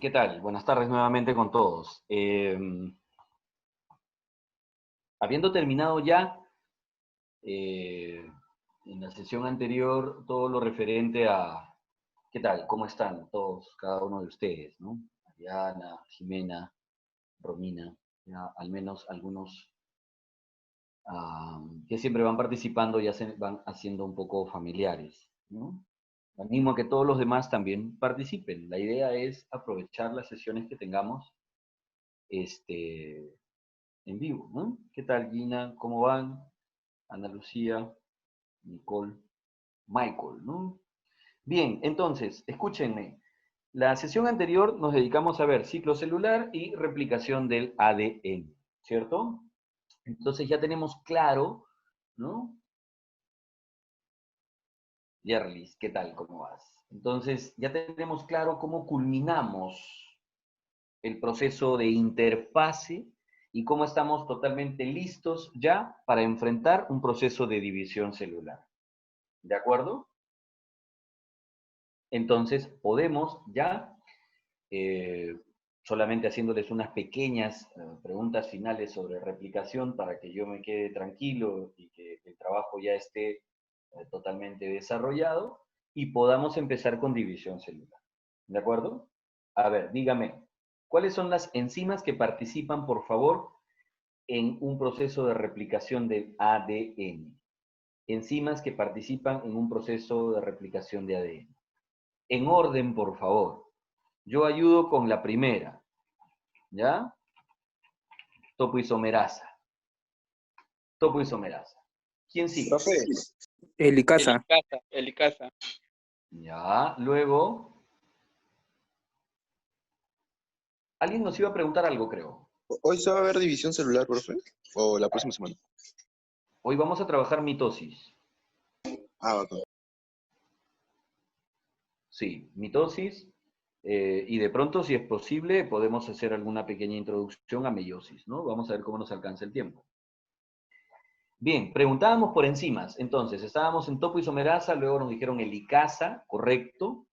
¿Qué tal? Buenas tardes nuevamente con todos. Habiendo terminado ya en la sesión anterior todo lo referente a ¿qué tal? ¿Cómo están todos, cada uno de ustedes, ¿no? Ariana, Jimena, Romina, ya al menos algunos que siempre van participando ya se van haciendo un poco familiares, ¿no? Animo a que todos los demás también participen. La idea es aprovechar las sesiones que tengamos en vivo, ¿no? ¿Qué tal, Gina? ¿Cómo van? Ana Lucía, Nicole, Michael, ¿no? Bien, entonces, escúchenme. La sesión anterior nos dedicamos a ver ciclo celular y replicación del ADN, ¿cierto? Entonces ya tenemos claro, ¿no? Yerlis, ¿qué tal? ¿Cómo vas? Entonces ya tenemos claro cómo culminamos el proceso de interfase y cómo estamos totalmente listos ya para enfrentar un proceso de división celular. ¿De acuerdo? Entonces podemos ya, solamente haciéndoles unas pequeñas preguntas finales sobre replicación para que yo me quede tranquilo y que el trabajo ya esté totalmente desarrollado y podamos empezar con división celular. ¿De acuerdo? A ver, dígame, ¿cuáles son las enzimas que participan, por favor, en un proceso de replicación del ADN? Enzimas que participan en un proceso de replicación de ADN. En orden, por favor. Yo ayudo con la primera, ¿ya? Topoisomerasa. Topoisomerasa. ¿Quién sigue? Profe, Helicasa. Helicasa. Ya, luego. Alguien nos iba a preguntar algo, creo. ¿Hoy se va a ver división celular, profe? ¿O la próxima semana? Hoy vamos a trabajar mitosis. Bacán. Sí, mitosis. Y de pronto, si es posible, podemos hacer alguna pequeña introducción a meiosis, ¿no? Vamos a ver cómo nos alcanza el tiempo. Bien, preguntábamos por enzimas. Entonces, estábamos en topoisomerasa, luego nos dijeron helicasa, correcto.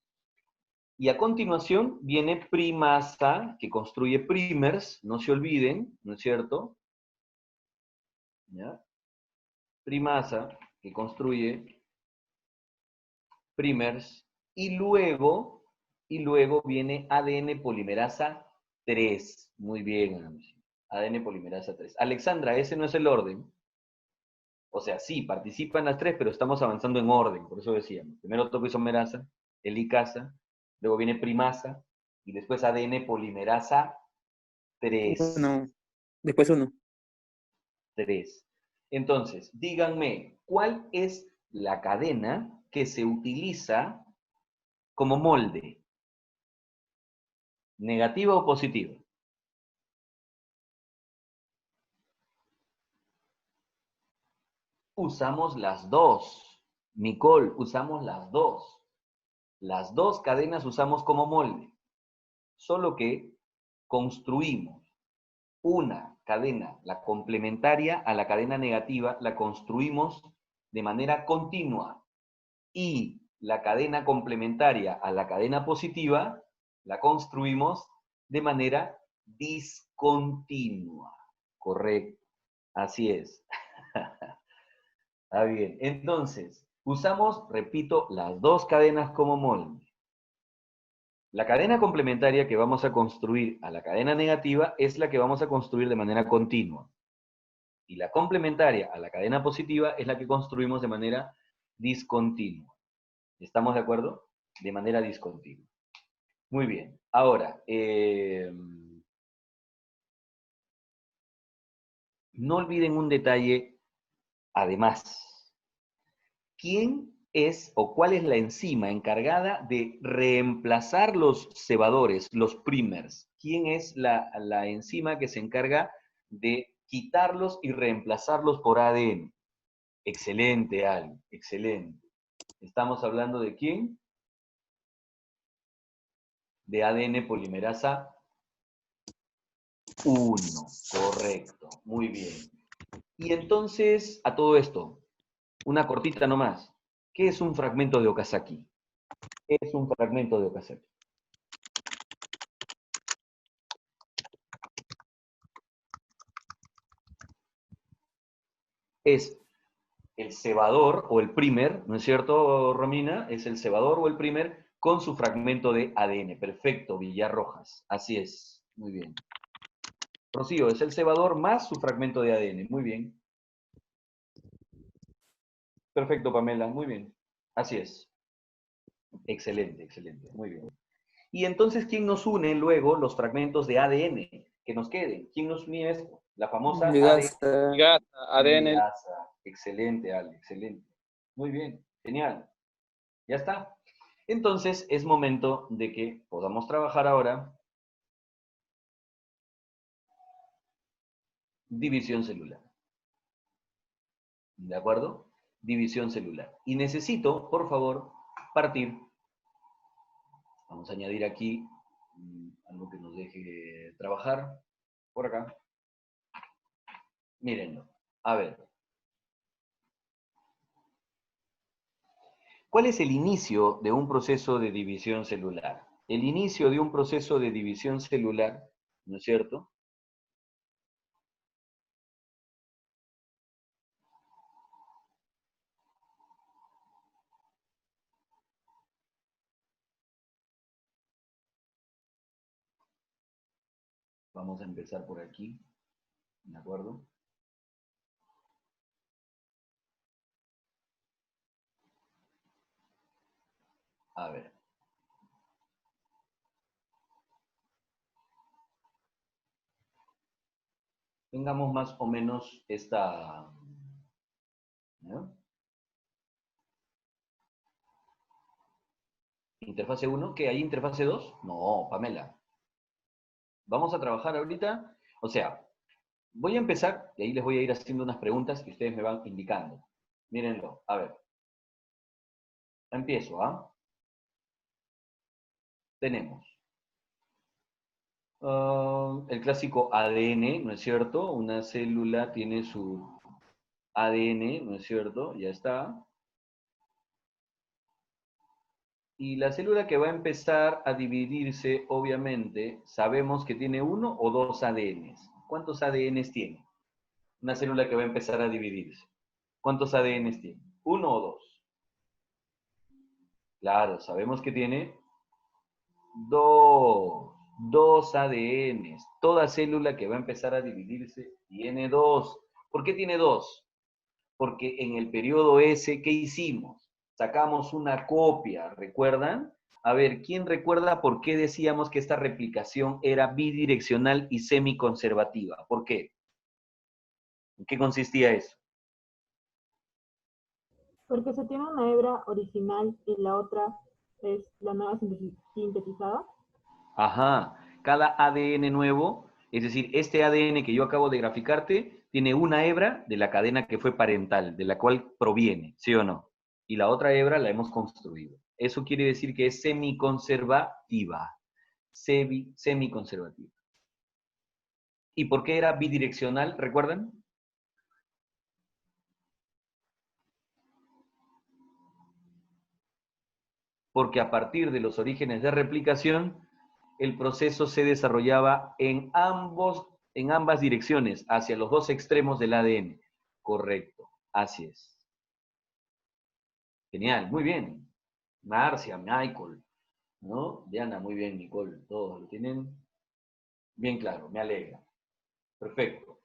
Y a continuación viene primasa, que construye primers, no se olviden, ¿no es cierto? ¿Ya? Primasa, que construye primers, y luego viene ADN polimerasa 3. Muy bien, ADN polimerasa 3. Alexandra, ese no es el orden. O sea, sí, participan las tres, pero estamos avanzando en orden, por eso decíamos. Primero topoisomerasa, helicasa, luego viene primasa, y después ADN polimerasa 3. Uno, después uno. 3. Entonces, díganme, ¿cuál es la cadena que se utiliza como molde? ¿Negativa o positiva? Usamos las dos. Nicole, usamos las dos. Las dos cadenas usamos como molde. Solo que construimos una cadena, la complementaria a la cadena negativa, la construimos de manera continua. Y la cadena complementaria a la cadena positiva, la construimos de manera discontinua. Correcto. Así es. Está bien. Entonces, usamos, repito, las dos cadenas como molde. La cadena complementaria que vamos a construir a la cadena negativa es la que vamos a construir de manera continua. Y la complementaria a la cadena positiva es la que construimos de manera discontinua. ¿Estamos de acuerdo? De manera discontinua. Muy bien. Ahora, no olviden un detalle además. ¿Quién es o cuál es la enzima encargada de reemplazar los cebadores, los primers? ¿Quién es la enzima que se encarga de quitarlos y reemplazarlos por ADN? Excelente, Ali, excelente. ¿Estamos hablando de quién? De ADN polimerasa 1, correcto, muy bien. Y entonces, a todo esto, una cortita nomás. ¿Qué es un fragmento de Okazaki? ¿Qué es un fragmento de Okazaki? Es el cebador o el prímer, ¿no es cierto, Romina? Es el cebador o el prímer con su fragmento de ADN. Perfecto, Villarrojas. Así es. Muy bien. Rocío, es el cebador más su fragmento de ADN. Muy bien. Perfecto, Pamela. Muy bien. Así es. Excelente, excelente. Muy bien. Y entonces, ¿quién nos une luego los fragmentos de ADN que nos queden? ¿Quién nos une esto? La famosa ADN Ligasa. ADN. ligasa. Excelente, Ale, excelente. Muy bien, genial. Ya está. Entonces, es momento de que podamos trabajar ahora división celular. ¿De acuerdo? División celular. Y necesito, por favor, partir. Vamos a añadir aquí algo que nos deje trabajar. Por acá. Mírenlo. A ver. ¿Cuál es el inicio de un proceso de división celular? El inicio de un proceso de división celular, ¿no es cierto? Vamos a empezar por aquí, ¿de acuerdo? A ver. Tengamos más o menos esta... ¿no? Interfase 1, ¿qué hay interfase 2? No, Pamela. Vamos a trabajar ahorita, o sea, voy a empezar y ahí les voy a ir haciendo unas preguntas que ustedes me van indicando. Mírenlo, a ver. Empiezo, ¿ah? Tenemos el clásico ADN, ¿no es cierto? Una célula tiene su ADN, ¿no es cierto? Ya está. Y la célula que va a empezar a dividirse, obviamente, sabemos que tiene uno o dos ADNs. ¿Cuántos ADNs tiene? Una célula que va a empezar a dividirse. ¿Cuántos ADNs tiene? ¿Uno o dos? Claro, sabemos que tiene dos ADNs. Toda célula que va a empezar a dividirse tiene dos. ¿Por qué tiene dos? Porque en el periodo S, ¿qué hicimos? Sacamos una copia, ¿recuerdan? A ver, ¿quién recuerda por qué decíamos que esta replicación era bidireccional y semiconservativa? ¿Por qué? ¿En qué consistía eso? Porque se tiene una hebra original y la otra es la nueva sintetizada. Ajá, cada ADN nuevo, es decir, este ADN que yo acabo de graficarte, tiene una hebra de la cadena que fue parental, de la cual proviene, ¿sí o no? Y la otra hebra la hemos construido. Eso quiere decir que es semiconservativa. Semiconservativa. ¿Y por qué era bidireccional? ¿Recuerdan? Porque a partir de los orígenes de replicación, el proceso se desarrollaba en ambas direcciones, hacia los dos extremos del ADN. Correcto, así es. Genial, muy bien. Marcia, Michael, ¿no? Diana, muy bien, Nicole, todos lo tienen bien claro, me alegra. Perfecto.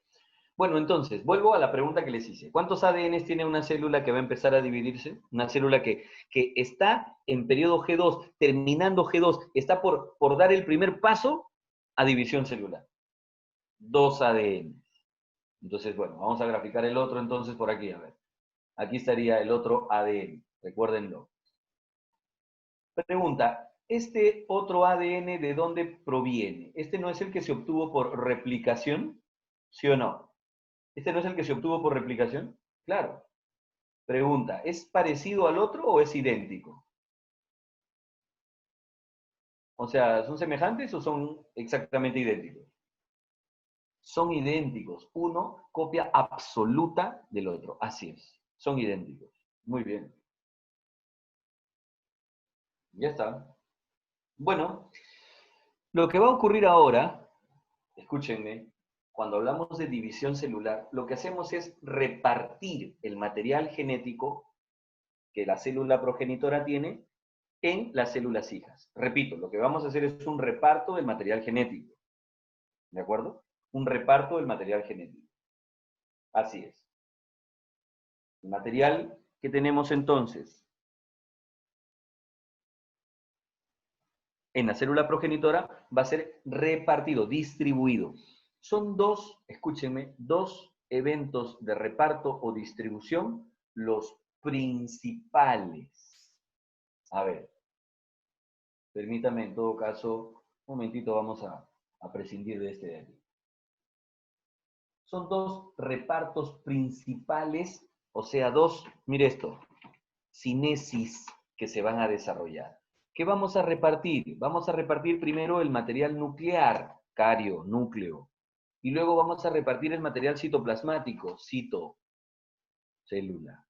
Bueno, entonces, vuelvo a la pregunta que les hice. ¿Cuántos ADNs tiene una célula que va a empezar a dividirse? Una célula que está en periodo G2, terminando G2, está por dar el primer paso a división celular. Dos ADN. Entonces, bueno, vamos a graficar el otro entonces por aquí, a ver. Aquí estaría el otro ADN, recuérdenlo. Pregunta, ¿este otro ADN de dónde proviene? ¿Este no es el que se obtuvo por replicación? ¿Sí o no? ¿Este no es el que se obtuvo por replicación? Claro. Pregunta, ¿es parecido al otro o es idéntico? O sea, ¿son semejantes o son exactamente idénticos? Son idénticos. Uno copia absoluta del otro. Así es. Son idénticos. Muy bien. Ya está. Bueno, lo que va a ocurrir ahora, escúchenme, cuando hablamos de división celular, lo que hacemos es repartir el material genético que la célula progenitora tiene en las células hijas. Repito, lo que vamos a hacer es un reparto del material genético. ¿De acuerdo? Un reparto del material genético. Así es. El material que tenemos entonces en la célula progenitora va a ser repartido, distribuido. Son dos, escúchenme, dos eventos de reparto o distribución, los principales. A ver, permítame en todo caso, un momentito vamos a prescindir de este de aquí. Son dos repartos principales, o sea, dos, mire esto, cinesis que se van a desarrollar. ¿Qué vamos a repartir? Vamos a repartir primero el material nuclear, cario, núcleo, y luego vamos a repartir el material citoplasmático, cito, célula.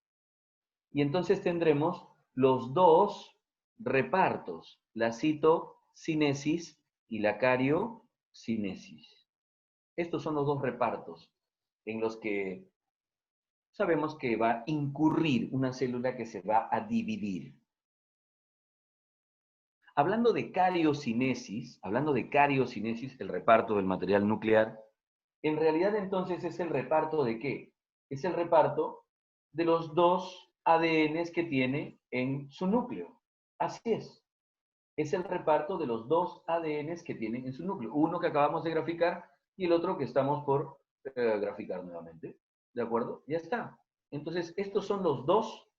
Y entonces tendremos los dos repartos, la citocinesis y la cariocinesis. Estos son los dos repartos en los que sabemos que va a incurrir una célula que se va a dividir. Hablando de cariocinesis, el reparto del material nuclear, en realidad entonces es el reparto ¿de qué? Es el reparto de los dos ADNs que tiene en su núcleo. Así es. Es el reparto de los dos ADNs que tienen en su núcleo. Uno que acabamos de graficar y el otro que estamos por graficar nuevamente. ¿De acuerdo? Ya está. Entonces, estos son los dos,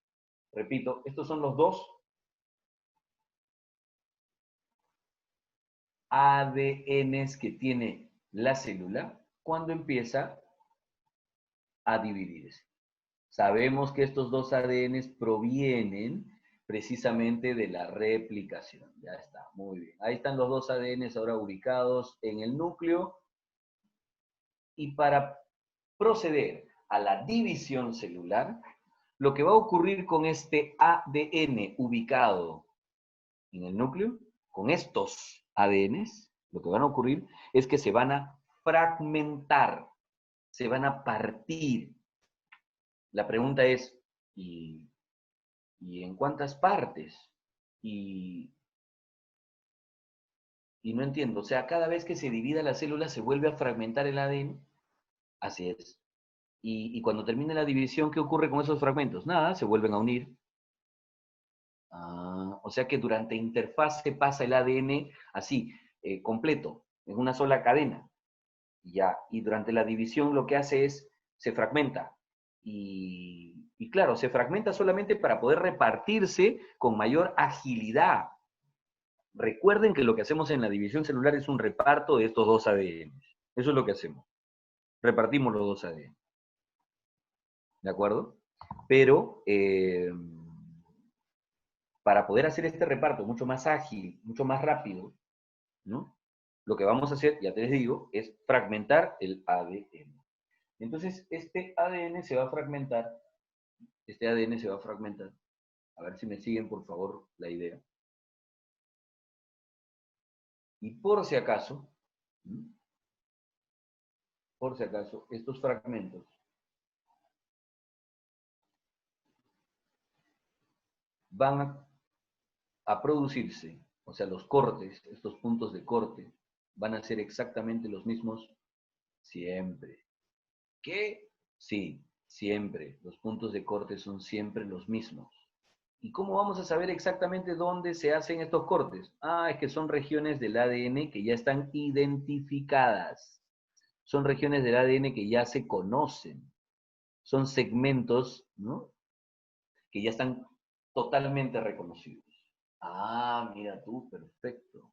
repito, estos son los dos ADNs que tiene la célula cuando empieza a dividirse. Sabemos que estos dos ADNs provienen precisamente de la replicación. Ya está, muy bien. Ahí están los dos ADNs ahora ubicados en el núcleo. Y para proceder a la división celular, lo que va a ocurrir con este ADN ubicado en el núcleo, con estos ADNs, lo que van a ocurrir es que se van a fragmentar, se van a partir. La pregunta es, ¿y en cuántas partes? Y no entiendo, o sea, cada vez que se divida la célula se vuelve a fragmentar el ADN. Así es. Y cuando termine la división, ¿qué ocurre con esos fragmentos? Nada, se vuelven a unir. O sea que durante interfase pasa el ADN así, completo, en una sola cadena. Ya, y durante la división lo que hace es, se fragmenta. Y claro, se fragmenta solamente para poder repartirse con mayor agilidad. Recuerden que lo que hacemos en la división celular es un reparto de estos dos ADN. Eso es lo que hacemos. Repartimos los dos ADN. ¿De acuerdo? Pero para poder hacer este reparto mucho más ágil, mucho más rápido, ¿no? Lo que vamos a hacer, ya te les digo, es fragmentar el ADN. Entonces, este ADN se va a fragmentar. A ver si me siguen, por favor, la idea. Y por si acaso, estos fragmentos van a producirse, o sea, los cortes, estos puntos de corte, van a ser exactamente los mismos siempre. ¿Qué? Sí, siempre. Los puntos de corte son siempre los mismos. ¿Y cómo vamos a saber exactamente dónde se hacen estos cortes? Es que son regiones del ADN que ya están identificadas. Son regiones del ADN que ya se conocen. Son segmentos, ¿no?, que ya están totalmente reconocidos. Mira tú, perfecto.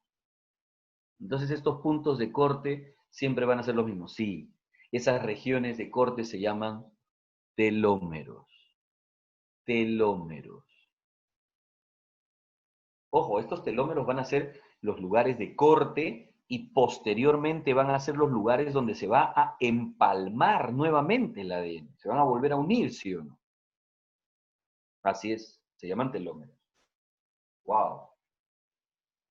Entonces estos puntos de corte siempre van a ser los mismos. Sí, esas regiones de corte se llaman telómeros. Telómeros. Ojo, estos telómeros van a ser los lugares de corte y posteriormente van a ser los lugares donde se va a empalmar nuevamente el ADN. Se van a volver a unir, ¿sí o no? Así es, se llaman telómeros. ¡Wow!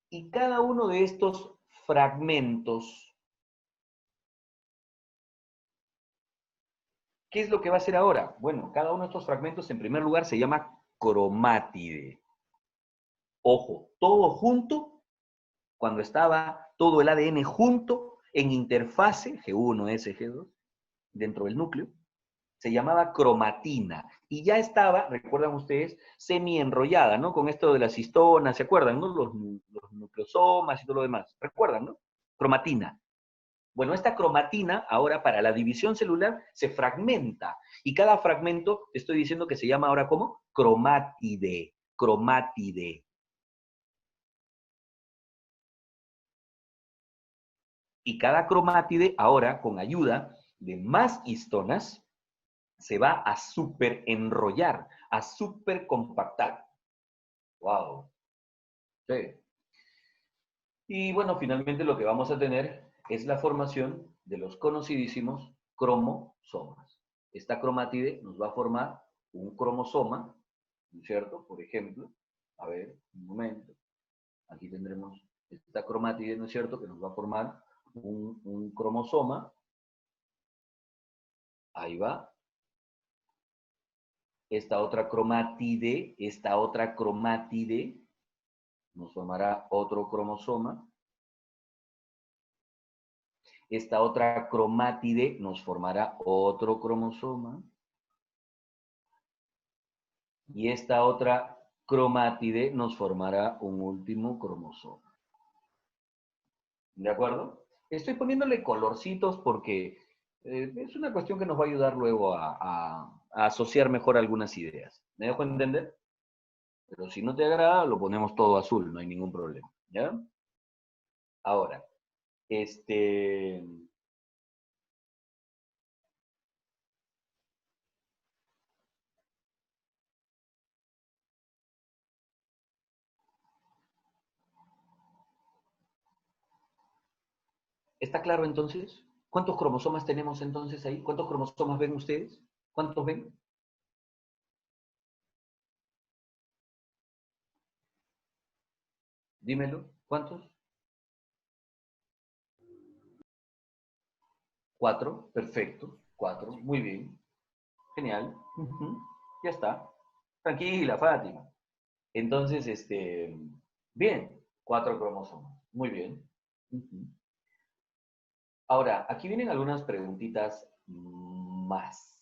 Y cada uno de estos fragmentos ¿Qué es lo que va a hacer ahora? Bueno, cada uno de estos fragmentos, en primer lugar, se llama cromátide. Ojo, todo junto, cuando estaba todo el ADN junto, en interfase, G1, S, G2, dentro del núcleo, se llamaba cromatina. Y ya estaba, recuerdan ustedes, semi-enrollada, ¿no? Con esto de las histonas, ¿se acuerdan, no? Los nucleosomas y todo lo demás. ¿Recuerdan, no? Cromatina. Bueno, esta cromatina ahora para la división celular se fragmenta. Y cada fragmento, te estoy diciendo que se llama ahora ¿cómo? Cromátide. Cromátide. Y cada cromátide ahora, con ayuda de más histonas, se va a super enrollar, a super compactar. ¡Wow! Sí. Y bueno, finalmente lo que vamos a tener es la formación de los conocidísimos cromosomas. Esta cromátide nos va a formar un cromosoma, ¿no es cierto? Por ejemplo, a ver, un momento. Aquí tendremos esta cromátide, ¿no es cierto? Que nos va a formar un cromosoma. Ahí va. Esta otra cromátide nos formará otro cromosoma. Esta otra cromátide nos formará otro cromosoma. Y esta otra cromátide nos formará un último cromosoma. ¿De acuerdo? Estoy poniéndole colorcitos porque es una cuestión que nos va a ayudar luego a asociar mejor algunas ideas. ¿Me dejo entender? Pero si no te agrada, lo ponemos todo azul, no hay ningún problema. ¿Ya? Ahora, ¿está claro entonces? ¿Cuántos cromosomas tenemos entonces ahí? ¿Cuántos cromosomas ven ustedes? ¿Cuántos ven? Dímelo. ¿Cuántos? 4. Perfecto. 4. Muy bien. Genial. Ujú. Ya está. Tranquila, Fátima. Entonces, bien. 4 cromosomas. Muy bien. Ujú. Ahora, aquí vienen algunas preguntitas más.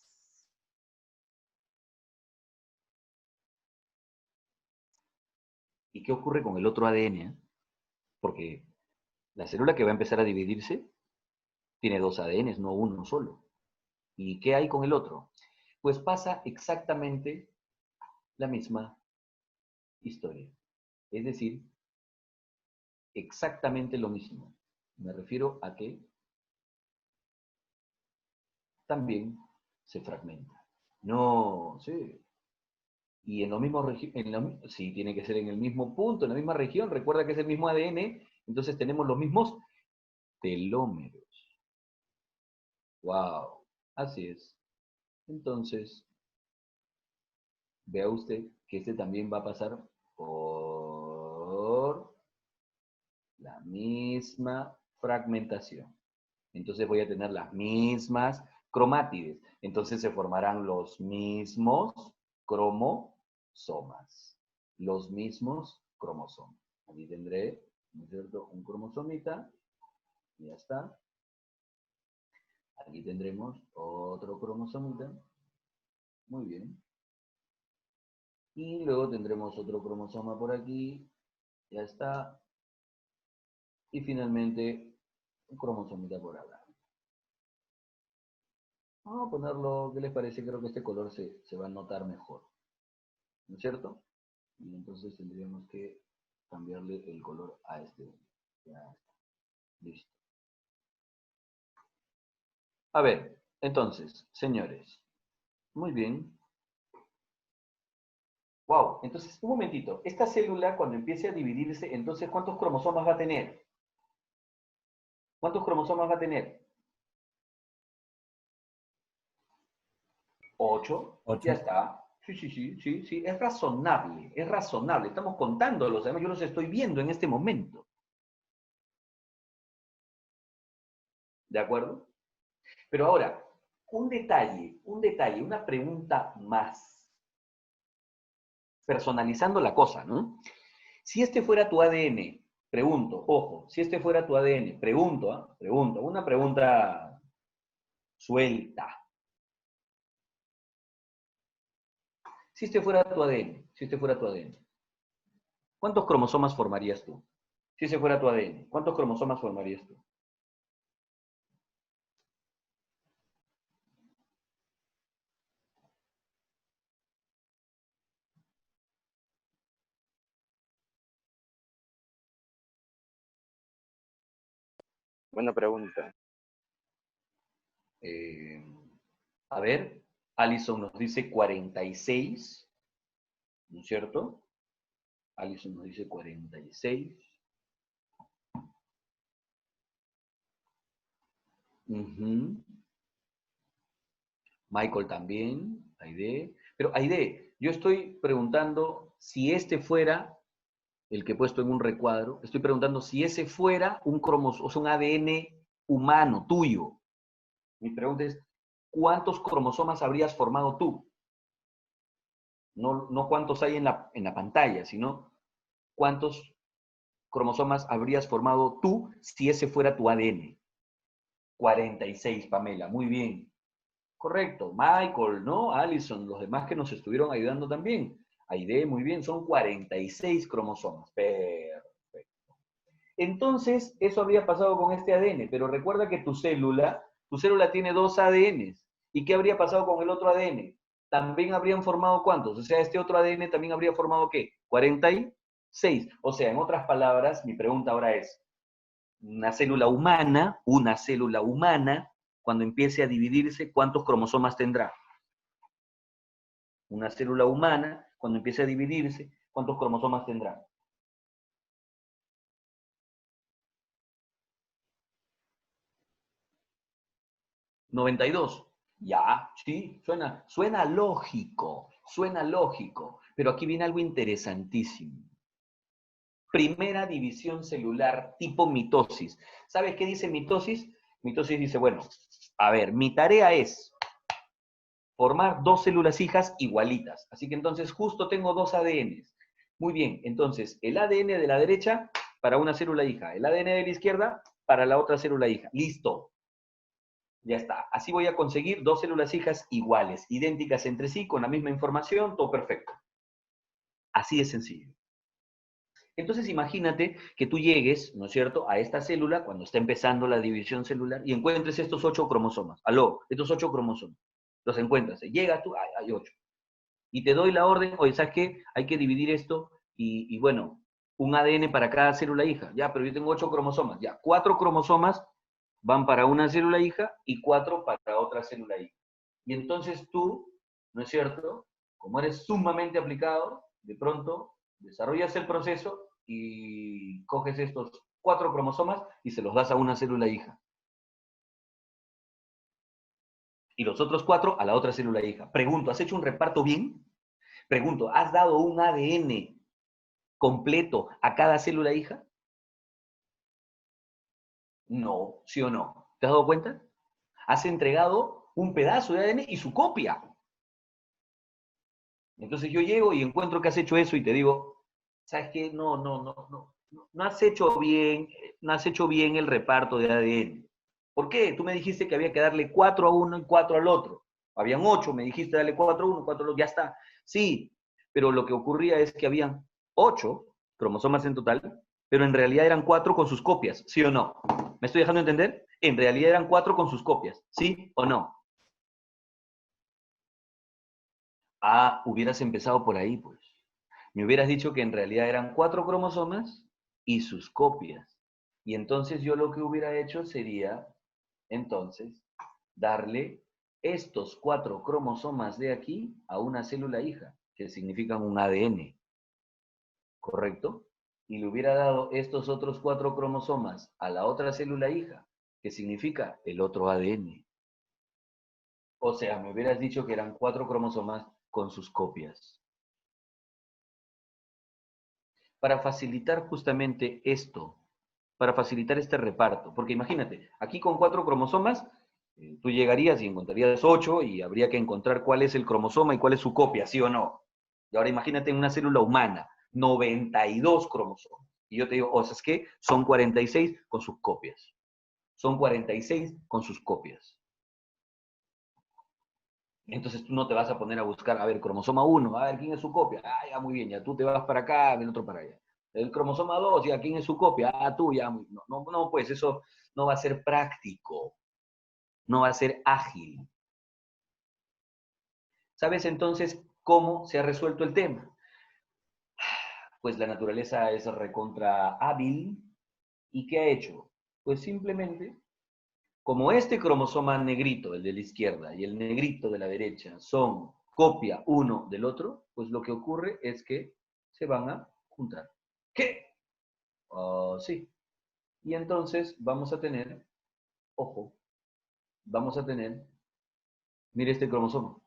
¿Y qué ocurre con el otro ADN? Porque la célula que va a empezar a dividirse tiene 2 ADNs, no uno solo. ¿Y qué hay con el otro? Pues pasa exactamente la misma historia. Es decir, exactamente lo mismo. Me refiero a que también se fragmenta. No, sí. Y en lo mismo sí, tiene que ser en el mismo punto, en la misma región. Recuerda que es el mismo ADN, entonces tenemos los mismos telómeros. Wow, así es. Entonces, vea usted que este también va a pasar por la misma fragmentación. Entonces voy a tener las mismas cromátides. Entonces se formarán los mismos cromosomas. Los mismos cromosomas. Aquí tendré, ¿no es cierto?, un cromosomita. Y ya está. Aquí tendremos otro cromosomita. Muy bien. Y luego tendremos otro cromosoma por aquí. Ya está. Y finalmente un cromosomita por acá. Vamos a ponerlo, ¿qué les parece? Creo que este color se va a notar mejor. ¿No es cierto? Y entonces tendríamos que cambiarle el color a este. Ya está. Listo. A ver, entonces, señores. Muy bien. Wow, entonces, un momentito. Esta célula, cuando empiece a dividirse, entonces, ¿cuántos cromosomas va a tener? ¿Cuántos cromosomas va a tener? 8. Ya 8. está. Sí, sí, sí, sí, sí. Es razonable, es razonable. Estamos contándolos, además yo los estoy viendo en este momento. ¿De acuerdo? Pero ahora, Un detalle, una pregunta más. Personalizando la cosa, ¿no? Si este fuera tu ADN, pregunto, ojo, si este fuera tu ADN, pregunto, una pregunta suelta. Si este fuera tu ADN, ¿cuántos cromosomas formarías tú? Si ese fuera tu ADN, ¿cuántos cromosomas formarías tú? Buena pregunta. Eh, a ver, Alison nos dice 46, ¿no es cierto? Alison nos dice 46. Ujú. Michael también, Aide. Pero Aide, yo estoy preguntando si este fuera el que he puesto en un recuadro, estoy preguntando si ese fuera un cromosoma, o sea, un ADN humano tuyo. Mi pregunta es, ¿cuántos cromosomas habrías formado tú? No, no cuántos hay en la pantalla, sino cuántos cromosomas habrías formado tú si ese fuera tu ADN. 46, Pamela, muy bien. Correcto, Michael, ¿no? Alison, los demás que nos estuvieron ayudando también. Aide, muy bien, son 46 cromosomas. Perfecto. Entonces, eso habría pasado con este ADN, pero recuerda que tu célula tiene dos ADNs. ¿Y qué habría pasado con el otro ADN? También habrían formado ¿cuántos? O sea, este otro ADN también habría formado ¿qué? 46. O sea, en otras palabras, mi pregunta ahora es, una célula humana, cuando empiece a dividirse, ¿cuántos cromosomas tendrá? Una célula humana, cuando empiece a dividirse, ¿cuántos cromosomas tendrá? 92. Ya, sí, suena lógico, pero aquí viene algo interesantísimo. Primera división celular tipo mitosis. ¿Sabes qué dice mitosis? Mitosis dice, bueno, a ver, mi tarea es formar dos células hijas igualitas. Así que entonces justo tengo dos ADNs. Muy bien, entonces el ADN de la derecha para una célula hija, el ADN de la izquierda para la otra célula hija. Listo. Ya está. Así voy a conseguir dos células hijas iguales, idénticas entre sí, con la misma información, todo perfecto. Así de sencillo. Entonces imagínate que tú llegues, ¿no es cierto?, a esta célula cuando está empezando la división celular y encuentres estos 8 cromosomas. Aló, estos 8 cromosomas. Los encuentras. Llegas tú, hay 8. Y te doy la orden, oye, ¿sabes qué? Hay que dividir esto y bueno, un ADN para cada célula hija. Ya, pero yo tengo 8 cromosomas. Ya, 4 cromosomas van para una célula hija y 4 para otra célula hija. Y entonces tú, ¿no es cierto? Como eres sumamente aplicado, de pronto desarrollas el proceso y coges estos 4 cromosomas y se los das a una célula hija. Y los otros 4 a la otra célula hija. Pregunto, ¿has hecho un reparto bien? Pregunto, ¿has dado un ADN completo a cada célula hija? No, ¿sí o no? ¿Te has dado cuenta? Has entregado un pedazo de ADN y su copia. Entonces yo llego y encuentro que has hecho eso y te digo, ¿sabes qué? No has hecho bien, no has hecho bien el reparto de ADN. ¿Por qué? Tú me dijiste que había que darle 4 a uno y 4 al otro. Habían 8, me dijiste darle 4 a uno, 4 al otro, ya está. Sí, pero lo que ocurría es que habían 8 cromosomas en total, pero en realidad eran 4 con sus copias, ¿sí o no? ¿Me estoy dejando entender? En realidad eran 4 con sus copias, ¿sí o no? Ah, hubieras empezado por ahí, pues. Me hubieras dicho que en realidad eran 4 cromosomas y sus copias. Y entonces yo lo que hubiera hecho sería, entonces, darle estos 4 cromosomas de aquí a una célula hija, que significan un ADN, ¿correcto? Y le hubiera dado estos otros 4 cromosomas a la otra célula hija, que significa el otro ADN. O sea, me hubieras dicho que eran 4 cromosomas con sus copias. Para facilitar justamente esto, para facilitar este reparto. Porque imagínate, aquí con 4 cromosomas Tú llegarías y encontrarías 8 y habría que encontrar cuál es el cromosoma y cuál es su copia, ¿sí o no? Y ahora imagínate en una célula humana, 92 cromosomas. Y yo te digo, o sea, es que son 46 con sus copias. Son 46 con sus copias. Entonces tú no te vas a poner a buscar, a ver, cromosoma 1, a ver, ¿quién es su copia? Ah, ya, muy bien, ya tú te vas para acá, el otro para allá. El cromosoma 2, ya, ¿quién es su copia? Ah, tú, ya. No, no, no, pues eso no va a ser práctico, no va a ser ágil. ¿Sabes entonces cómo se ha resuelto el tema? Pues la naturaleza es recontra hábil. ¿Y qué ha hecho? Pues simplemente, como este cromosoma negrito, el de la izquierda, y el negrito de la derecha son copia uno del otro, pues lo que ocurre es que se van a juntar. ¿Qué? Sí. Y entonces vamos a tener, ojo, vamos a tener, mire este cromosoma.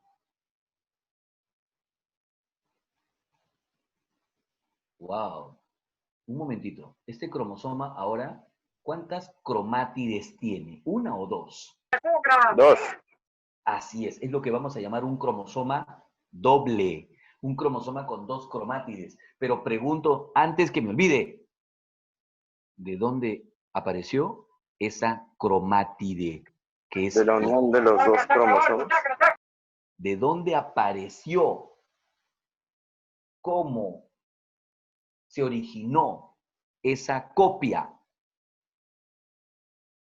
Wow. Un momentito. Este cromosoma ahora, ¿cuántas cromátides tiene? ¿Una o dos? Dos. Así es lo que vamos a llamar un cromosoma doble. Un cromosoma con dos cromátides. Pero pregunto, antes que me olvide, ¿de dónde apareció esa cromátide? Que es De la unión de los dos cromosomas. ¿de dónde apareció? ¿Cómo se originó esa copia?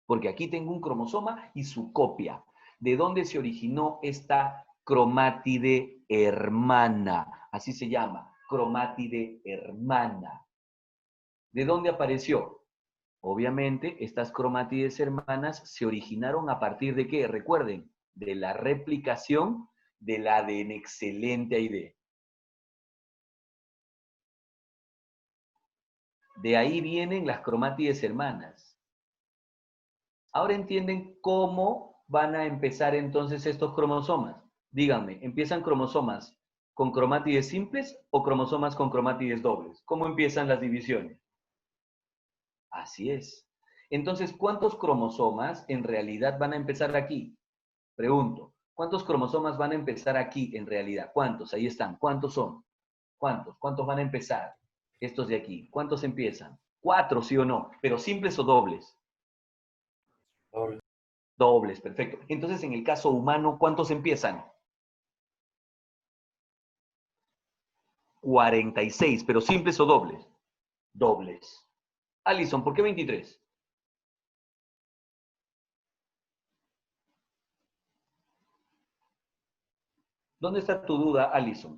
Porque aquí tengo un cromosoma y su copia. ¿De dónde se originó esta cromátide hermana? Así se llama, cromátide hermana. ¿De dónde apareció? Obviamente, estas cromátides hermanas se originaron a partir de ¿qué? Recuerden, de la replicación del ADN. Excelente idea. De ahí vienen las cromátides hermanas. Ahora entienden cómo van a empezar entonces estos cromosomas. Díganme, ¿empiezan cromosomas con cromátides simples o cromosomas con cromátides dobles? ¿Cómo empiezan las divisiones? Así es. Entonces, ¿cuántos cromosomas en realidad van a empezar aquí? Pregunto, ¿cuántos cromosomas van a empezar aquí en realidad? ¿Cuántos? Ahí están. ¿Cuántos son? ¿Cuántos? ¿Cuántos van a empezar? Estos de aquí. ¿Cuántos empiezan? 4, ¿sí o no? ¿Pero simples o dobles? Dobles, perfecto. Entonces, en el caso humano, ¿cuántos empiezan? 46, pero simples o dobles? Dobles. Alison, ¿por qué 23? ¿Dónde está tu duda, Alison?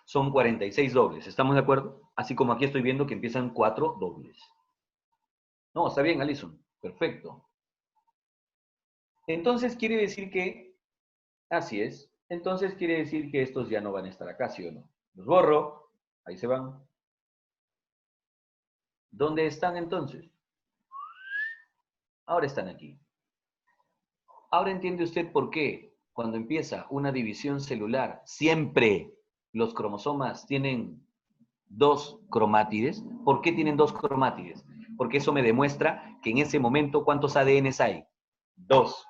Son 46 dobles, ¿estamos de acuerdo? Así como aquí estoy viendo que empiezan 4 dobles. No, está bien, Alison. Perfecto. Entonces quiere decir que, así es, entonces quiere decir que estos ya no van a estar acá, ¿sí o no? Los borro, ahí se van. ¿Dónde están entonces? Ahora están aquí. Ahora entiende usted por qué cuando empieza una división celular, siempre los cromosomas tienen dos cromátides. ¿Por qué tienen dos cromátides? Porque eso me demuestra que en ese momento, ¿cuántos ADNs hay? Dos.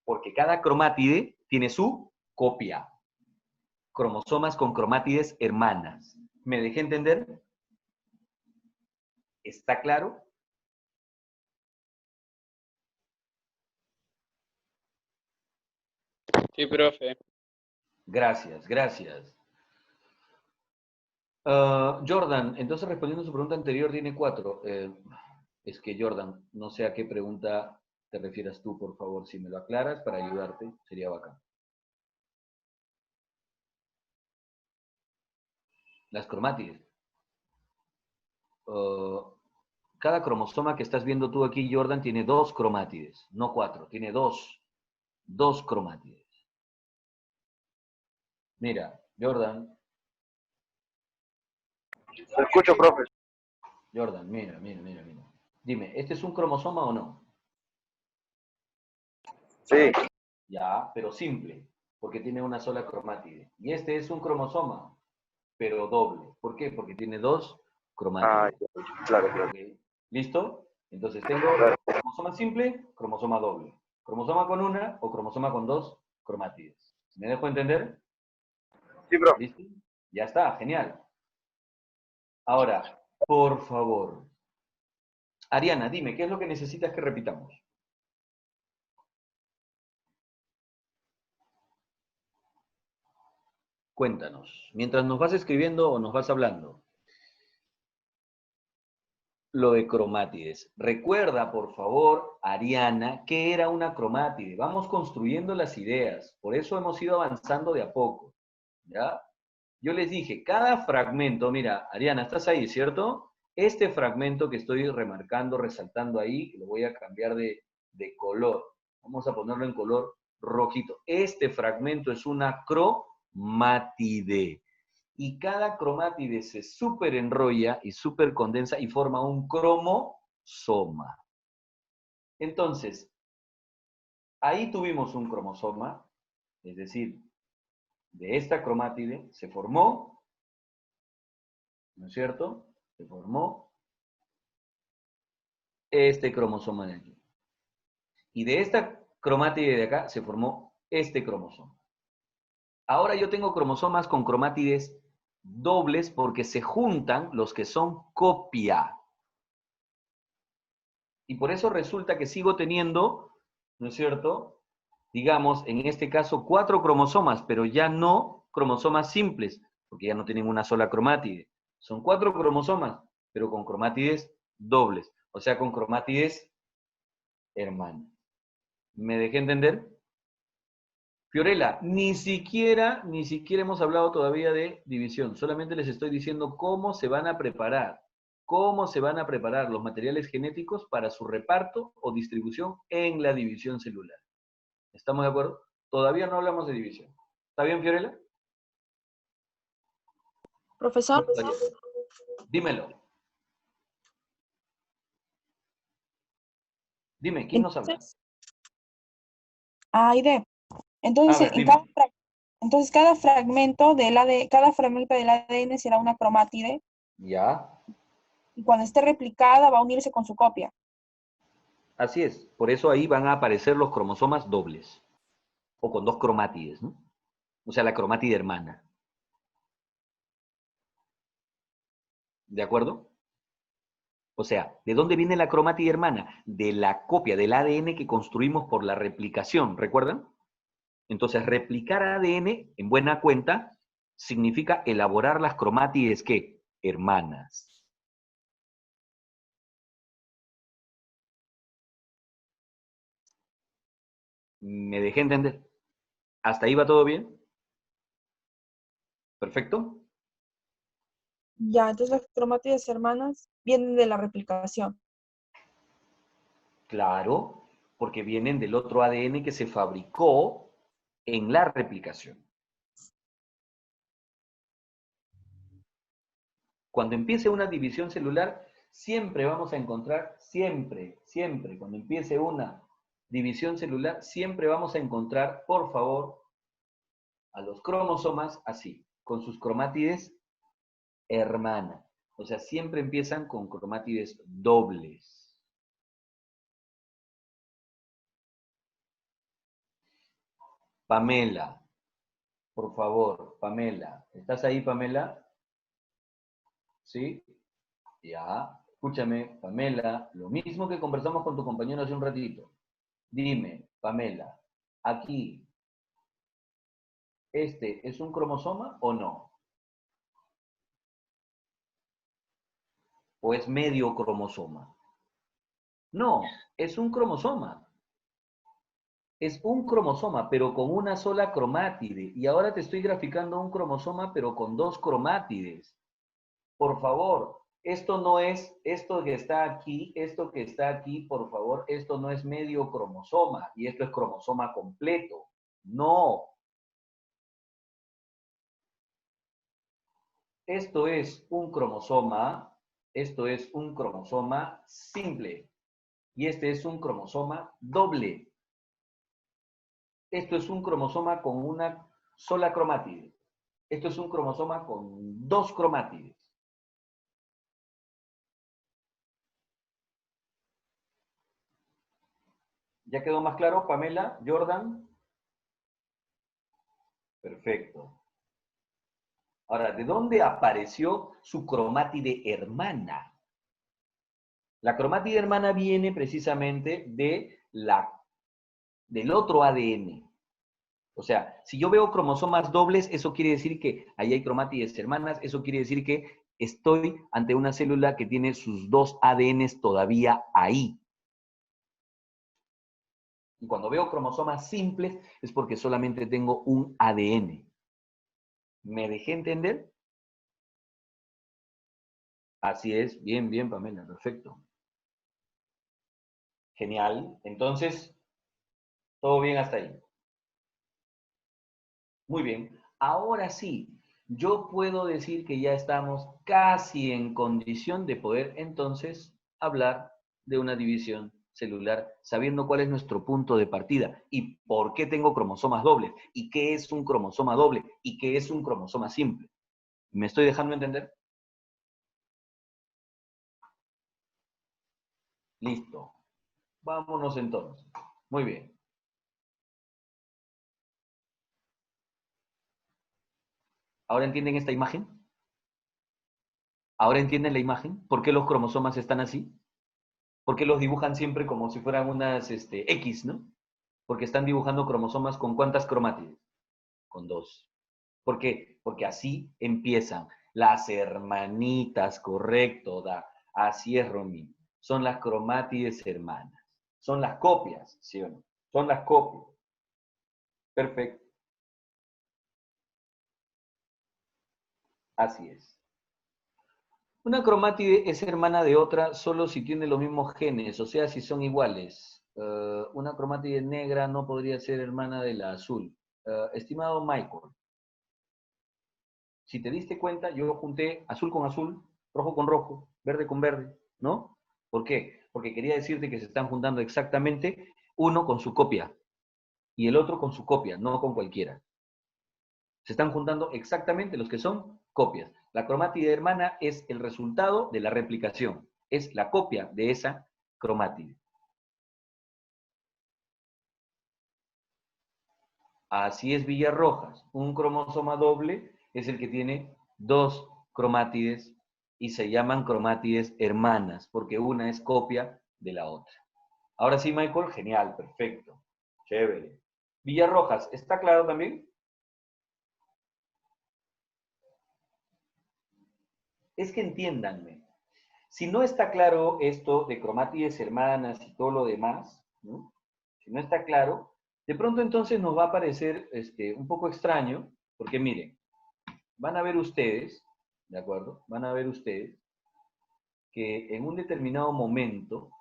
Porque cada cromátide tiene su copia. Cromosomas con cromátides hermanas. ¿Me dejé entender? ¿Está claro? Sí, profe. Gracias, gracias. Jordan, entonces respondiendo a su pregunta anterior, tiene 4. Es que Jordan, no sé a qué pregunta te refieras tú, por favor, si me lo aclaras para ayudarte, sería bacán. Las cromátides. Cada cromosoma que estás viendo tú aquí, Jordan, tiene dos cromátides, no 4, tiene dos cromátides. Mira, Jordan, Te escucho, profe. Jordan, mira. Dime, ¿este es un cromosoma o no? Sí. Ya, pero simple, porque tiene una sola cromátide. Y este es un cromosoma, pero doble. ¿Por qué? Porque tiene dos cromátides. Claro, claro. ¿Ok? ¿Listo? Entonces tengo cromosoma simple, cromosoma doble. Cromosoma con una o cromosoma con dos cromátides. ¿Me dejo entender? Sí, bro. ¿Listo? Ya está, genial. Ahora, por favor. Ariana, dime, ¿qué es lo que necesitas que repitamos? Cuéntanos. Mientras nos vas escribiendo o nos vas hablando. Lo de cromátides. Recuerda, por favor, Ariana, qué era una cromátide. Vamos construyendo las ideas. Por eso hemos ido avanzando de a poco. ¿Ya? Yo les dije, cada fragmento, mira, Ariana, estás ahí, ¿cierto? Este fragmento que estoy remarcando, resaltando ahí, lo voy a cambiar de color. Vamos a ponerlo en color rojito. Este fragmento es una cromátide. Y cada cromátide se superenrolla y supercondensa y forma un cromosoma. Entonces, ahí tuvimos un cromosoma, es decir, de esta cromátide se formó, ¿no es cierto? Se formó este cromosoma de aquí. Y de esta cromátide de acá se formó este cromosoma. Ahora yo tengo cromosomas con cromátides dobles porque se juntan los que son copia. Y por eso resulta que sigo teniendo, ¿no es cierto? Digamos, en este caso, 4 cromosomas, pero ya no cromosomas simples, porque ya no tienen una sola cromátide. Son 4 cromosomas, pero con cromátides dobles, o sea, con cromátides hermanas. ¿Me dejé entender? Fiorella, ni siquiera hemos hablado todavía de división, solamente les estoy diciendo cómo se van a preparar los materiales genéticos para su reparto o distribución en la división celular. ¿Estamos de acuerdo? Todavía no hablamos de división. ¿Está bien, Fiorella? Profesor, Dímelo. Dime, ¿quién nos habla? entonces, Aide, A entonces, ver, dime. entonces cada fragmento cada fragmento del ADN será una cromátide Ya, y cuando esté replicada va a unirse con su copia. así es. Por eso ahí van a aparecer los cromosomas dobles. O con 2 cromátides, ¿no? O sea, la cromátide hermana. ¿De acuerdo? O sea, ¿de dónde viene la cromátide hermana? De la copia del ADN que construimos por la replicación, ¿recuerdan? Entonces, replicar ADN, en buena cuenta, significa elaborar las cromátides, ¿qué? Hermanas. ¿Me dejé entender? ¿Hasta ahí va todo bien? ¿Perfecto? Ya, entonces las cromátides hermanas vienen de la replicación. Claro, porque vienen del otro ADN que se fabricó en la replicación. Cuando empiece una división celular, siempre vamos a encontrar, siempre, cuando empiece una división celular, siempre vamos a encontrar, por favor, a los cromosomas así, con sus cromátides hermanas. O sea, siempre empiezan con cromátides dobles. Pamela, por favor, Pamela. ¿Estás ahí, Pamela? ¿Sí? Ya. Escúchame, Pamela, lo mismo que conversamos con tu compañero hace un ratito. Dime, Pamela, aquí, ¿este es un cromosoma o no? ¿O es medio cromosoma? No, es un cromosoma. Es un cromosoma, pero con una sola cromátide. Y ahora te estoy graficando un cromosoma, pero con 2 cromátides. Por favor, esto no es, esto que está aquí, por favor, esto no es medio cromosoma. Y esto es cromosoma completo. No. Esto es un cromosoma simple. Y este es un cromosoma doble. Esto es un cromosoma con una sola cromátide. Esto es un cromosoma con 2 cromátides. ¿Ya quedó más claro, Pamela? ¿Jordan? Perfecto. Ahora, ¿de dónde apareció su cromátide hermana? La cromátide hermana viene precisamente del otro ADN. O sea, si yo veo cromosomas dobles, eso quiere decir que ahí hay cromátides hermanas, eso quiere decir que estoy ante una célula que tiene sus dos ADNs todavía ahí. Y cuando veo cromosomas simples es porque solamente tengo un ADN. ¿Me dejé entender? Así es, bien, bien, Pamela, perfecto. Genial. Entonces, todo bien hasta ahí. Muy bien. Ahora sí, yo puedo decir que ya estamos casi en condición de poder entonces hablar de una división celular, sabiendo cuál es nuestro punto de partida y por qué tengo cromosomas dobles, y qué es un cromosoma doble, y qué es un cromosoma simple. ¿Me estoy dejando entender? Listo. Vámonos entonces. Muy bien. ¿Ahora entienden esta imagen? ¿Ahora entienden la imagen? ¿Por qué los cromosomas están así? ¿Por qué los dibujan siempre como si fueran unas X, ¿no? Porque están dibujando cromosomas con ¿cuántas cromátides? Con 2. ¿Por qué? Porque así empiezan las hermanitas, correcto, Da. Así es, Romín. Son las cromátides hermanas. Son las copias, ¿sí o no? Son las copias. Perfecto. Así es. Una cromátide es hermana de otra solo si tiene los mismos genes, o sea, si son iguales. Una cromátide negra no podría ser hermana de la azul. Estimado Michael, si te diste cuenta, yo junté azul con azul, rojo con rojo, verde con verde, ¿no? ¿Por qué? Porque quería decirte que se están juntando exactamente uno con su copia y el otro con su copia, no con cualquiera. Se están juntando exactamente los que son copias. La cromátide hermana es el resultado de la replicación. Es la copia de esa cromátide. Así es Villarrojas. Un cromosoma doble es el que tiene dos cromátides y se llaman cromátides hermanas, porque una es copia de la otra. Ahora sí, Michael, genial, perfecto. Chévere. Villarrojas, ¿está claro también? Es que entiéndanme. Si no está claro esto de cromátides hermanas y todo lo demás, ¿no? Si no está claro, de pronto entonces nos va a parecer un poco extraño, porque miren, van a ver ustedes, ¿de acuerdo? Van a ver ustedes que en un determinado momento,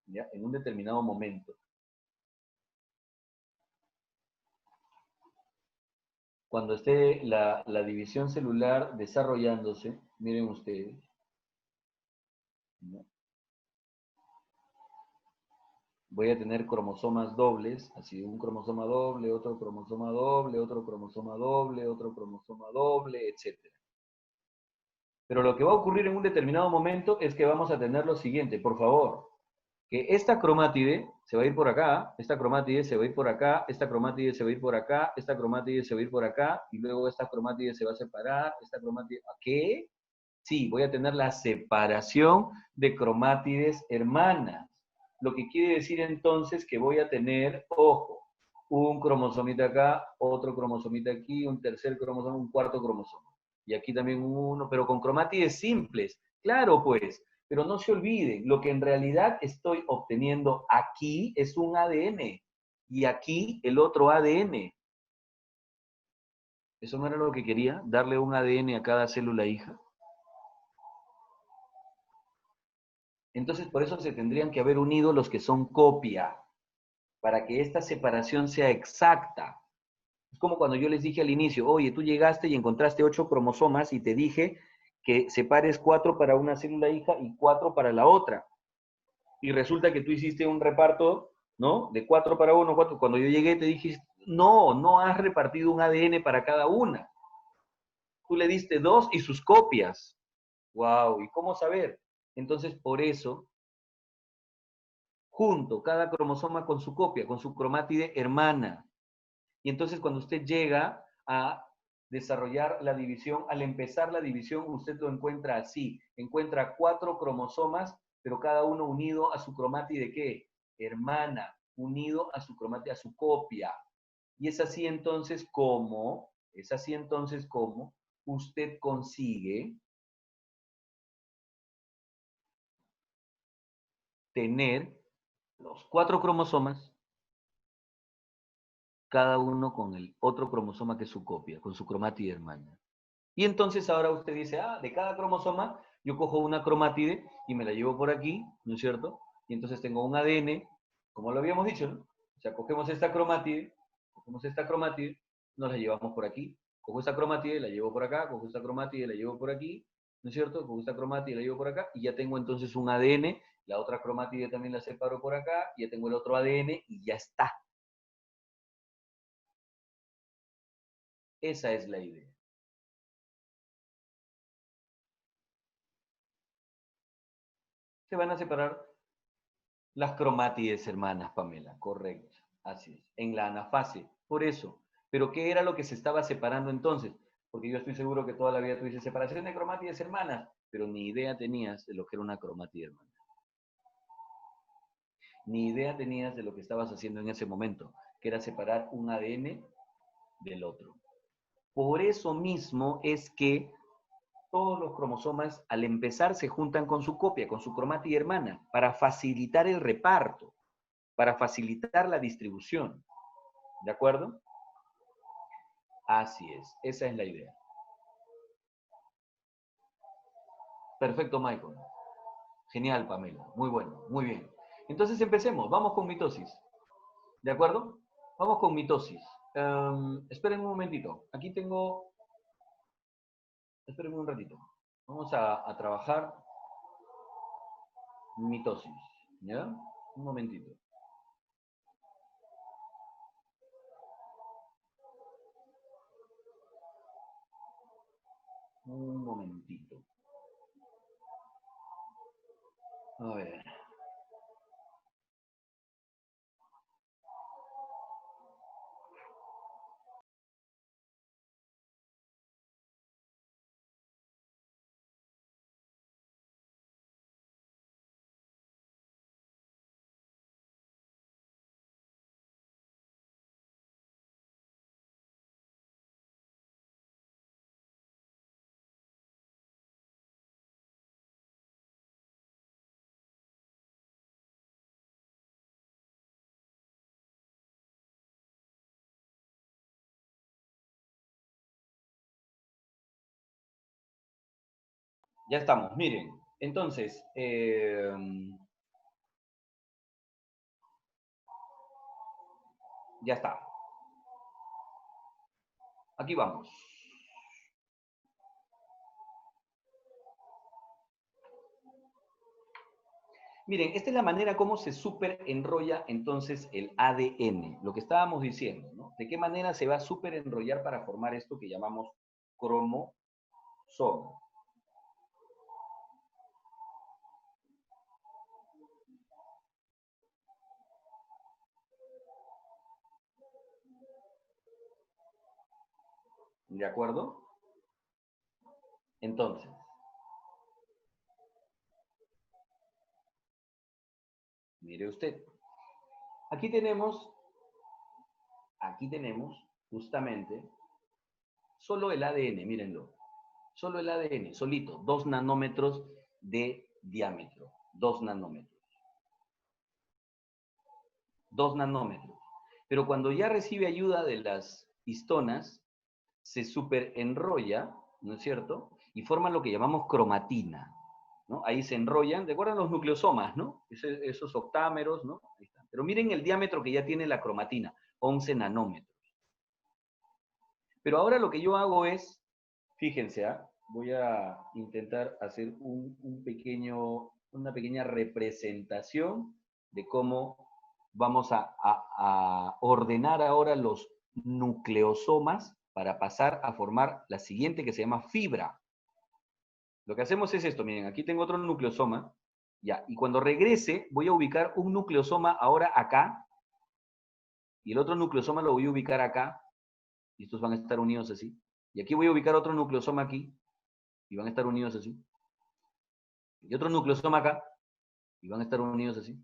¿ya? En un determinado momento, cuando esté la división celular desarrollándose, miren ustedes, ¿no? Voy a tener cromosomas dobles, así un cromosoma doble, otro cromosoma doble, otro cromosoma doble, otro cromosoma doble, etc. Pero lo que va a ocurrir en un determinado momento es que vamos a tener lo siguiente, por favor, que esta cromátide se va a ir por acá, esta cromátide se va a ir por acá, esta cromátide se va a ir por acá, esta cromátide se va a ir por acá, y luego esta cromátide se va a separar, esta cromátide, ¿a qué? Sí, voy a tener la separación de cromátides hermanas. Lo que quiere decir entonces que voy a tener, ojo, un cromosomita acá, otro cromosomita aquí, un tercer cromosoma, un cuarto cromosoma. Y aquí también uno, pero con cromátides simples. Claro, pues, pero no se olviden, lo que en realidad estoy obteniendo aquí es un ADN y aquí el otro ADN. ¿Eso no era lo que quería? ¿Darle un ADN a cada célula hija? Entonces, por eso se tendrían que haber unido los que son copia, para que esta separación sea exacta. Es como cuando yo les dije al inicio, oye, tú llegaste y encontraste 8 cromosomas y te dije que separes 4 para una célula hija y 4 para la otra. Y resulta que tú hiciste un reparto, ¿no? De 4 para uno, 4. Cuando yo llegué te dije, no, no has repartido un ADN para cada una. Tú le diste 2 y sus copias. Wow, ¿y cómo saber? Entonces, por eso junto, cada cromosoma con su copia, con su cromátide hermana. Y entonces cuando usted llega a desarrollar la división, al empezar la división, usted lo encuentra así. Encuentra 4 cromosomas, pero cada uno unido a su cromátide, ¿qué? Hermana, unido a su cromátide, a su copia. Y es así entonces como usted consigue tener los 4 cromosomas, cada uno con el otro cromosoma que es su copia, con su cromátide hermana. Y entonces ahora usted dice, de cada cromosoma yo cojo una cromátide y me la llevo por aquí, ¿no es cierto? Y entonces tengo un ADN, como lo habíamos dicho, ¿no? O sea, cogemos esta cromátide, nos la llevamos por aquí, cojo esta cromátide, la llevo por acá, cojo esta cromátide, la llevo por aquí, ¿no es cierto? Cojo esta cromátide, la llevo por acá, y ya tengo entonces un ADN, la otra cromátide también la separo por acá, y ya tengo el otro ADN, y ya está. Esa es la idea. Se van a separar las cromátides hermanas, Pamela, correcto. Así es, en la anafase. Por eso. ¿Pero qué era lo que se estaba separando entonces? Porque yo estoy seguro que toda la vida tú dices separación de cromátides hermanas, pero ni idea tenías de lo que era una cromátide hermana. Ni idea tenías de lo que estabas haciendo en ese momento, que era separar un ADN del otro. Por eso mismo es que todos los cromosomas al empezar se juntan con su copia, con su cromátide hermana, para facilitar el reparto, para facilitar la distribución. ¿De acuerdo? Así es, esa es la idea. Perfecto, Michael. Genial, Pamela. Muy bueno, muy bien. Entonces empecemos, vamos con mitosis. ¿De acuerdo? Vamos con mitosis. Esperen un momentito. Aquí tengo... Esperen un ratito. Vamos a trabajar mitosis. ¿Ya? Un momentito. Un momentito. A ver. Ya estamos, miren. Entonces, ya está. Aquí vamos. Miren, esta es la manera como se super enrolla entonces el ADN, lo que estábamos diciendo, ¿no? ¿De qué manera se va a super enrollar para formar esto que llamamos cromosoma? ¿De acuerdo? Entonces, mire usted, aquí tenemos justamente solo el ADN, mírenlo, solo el ADN, solito, 2 nanómetros de diámetro, 2 nanómetros. 2 nanómetros. Pero cuando ya recibe ayuda de las histonas, se superenrolla, ¿no es cierto? Y forma lo que llamamos cromatina, ¿no? Ahí se enrollan, ¿recuerdan los nucleosomas, no? Esos octámeros, ¿no? Ahí están. Pero miren el diámetro que ya tiene la cromatina, 11 nanómetros. Pero ahora lo que yo hago es, fíjense, voy a intentar hacer una pequeña representación de cómo vamos a ordenar ahora los nucleosomas para pasar a formar la siguiente que se llama fibra. Lo que hacemos es esto, miren, aquí tengo otro nucleosoma, Ya, y cuando regrese, voy a ubicar un nucleosoma ahora acá, y el otro nucleosoma lo voy a ubicar acá, y estos van a estar unidos así. Y aquí voy a ubicar otro nucleosoma aquí, y van a estar unidos así. Y otro nucleosoma acá, y van a estar unidos así.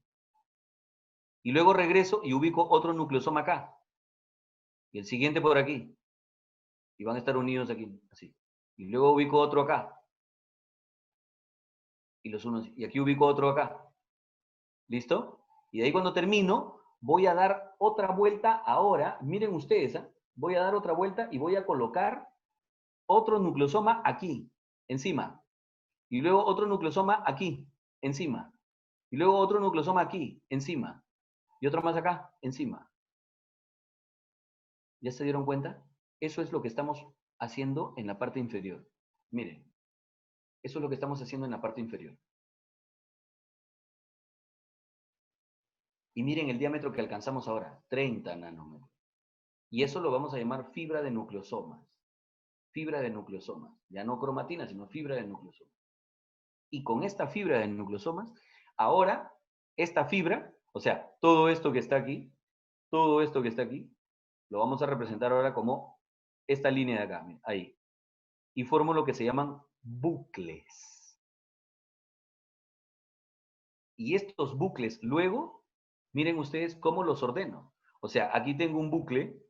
Y luego regreso y ubico otro nucleosoma acá, y el siguiente por aquí, y van a estar unidos aquí, así. Y luego ubico otro acá, y los uno así. Y aquí ubico otro acá. ¿Listo? Y de ahí cuando termino, voy a dar otra vuelta ahora, miren ustedes, ¿eh? Voy a dar otra vuelta y voy a colocar otro nucleosoma aquí, encima. Y luego otro nucleosoma aquí, encima. Y luego otro nucleosoma aquí, encima. Y otro más acá, encima. ¿Ya se dieron cuenta? Eso es lo que estamos haciendo en la parte inferior. Miren, eso es lo que estamos haciendo en la parte inferior. Y miren el diámetro que alcanzamos ahora, 30 nanómetros. Y eso lo vamos a llamar fibra de nucleosomas. Fibra de nucleosomas. Ya no cromatina, sino fibra de nucleosomas. Y con esta fibra de nucleosomas, ahora, esta fibra, o sea, todo esto que está aquí, todo esto que está aquí, lo vamos a representar ahora como esta línea de acá, ahí. Y formo lo que se llaman bucles. Y estos bucles, luego, miren ustedes cómo los ordeno. O sea, aquí tengo un bucle,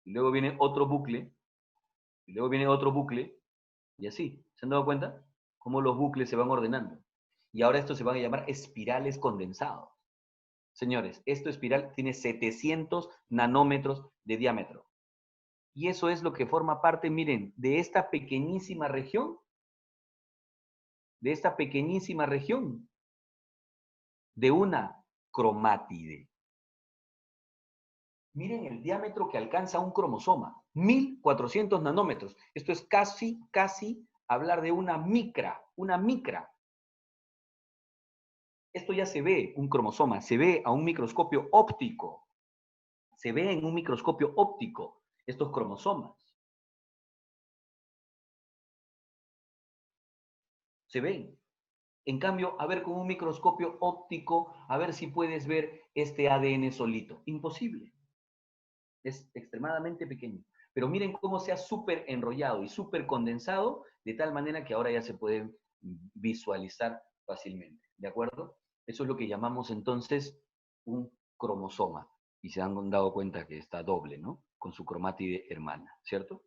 y luego viene otro bucle, y luego viene otro bucle, y así. ¿Se han dado cuenta? Cómo los bucles se van ordenando. Y ahora estos se van a llamar espirales condensados. Señores, esta espiral tiene 700 nanómetros de diámetro. Y eso es lo que forma parte, miren, de esta pequeñísima región, de una cromátide. Miren el diámetro que alcanza un cromosoma, 1400 nanómetros. Esto es casi hablar de una micra. Esto ya se ve, un cromosoma, se ve a un microscopio óptico. Se ve en un microscopio óptico estos cromosomas. Se ven. En cambio, a ver con un microscopio óptico, a ver si puedes ver este ADN solito. Imposible. Es extremadamente pequeño. Pero miren cómo se ha súper enrollado y súper condensado, de tal manera que ahora ya se puede visualizar fácilmente. ¿De acuerdo? Eso es lo que llamamos entonces un cromosoma. Y se han dado cuenta que está doble, ¿no? Con su cromátide hermana, ¿cierto?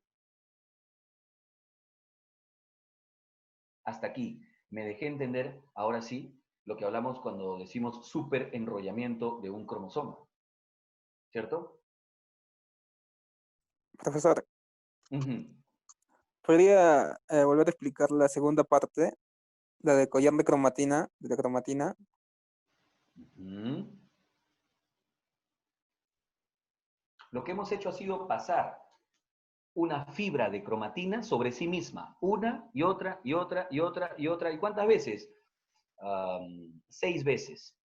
Hasta aquí. Me dejé entender, ahora sí, lo que hablamos cuando decimos súper enrollamiento de un cromosoma. ¿Cierto? Profesor, Ujú. ¿podría volver a explicar la segunda parte, la de collar de cromatina? Ujú. Lo que hemos hecho ha sido pasar una fibra de cromatina sobre sí misma, una y otra y otra y otra y otra. ¿Y cuántas veces? 6 veces.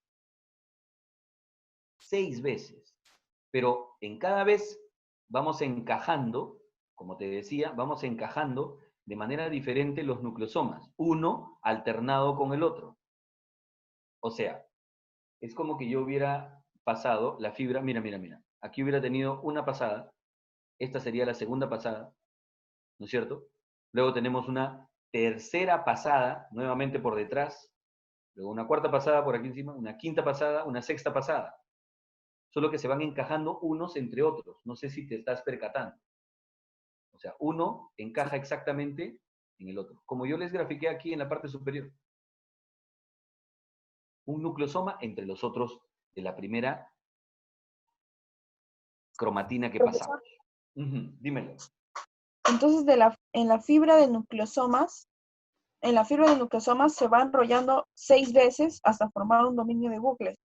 6 veces. Pero en cada vez vamos encajando, como te decía, vamos encajando de manera diferente los nucleosomas, uno alternado con el otro. O sea, es como que yo hubiera pasado la fibra, mira, mira, mira, aquí hubiera tenido una pasada, esta sería la segunda pasada, ¿no es cierto? Luego tenemos una tercera pasada, nuevamente por detrás, luego una cuarta pasada por aquí encima, una quinta pasada, una sexta pasada. Solo que se van encajando unos entre otros. No sé si te estás percatando. O sea, uno encaja exactamente en el otro. Como yo les grafiqué aquí en la parte superior. Un nucleosoma entre los otros de la primera cromatina que pasamos. Profesor, Dímelo. entonces en la fibra de nucleosomas, se va enrollando 6 veces hasta formar un dominio de bucles.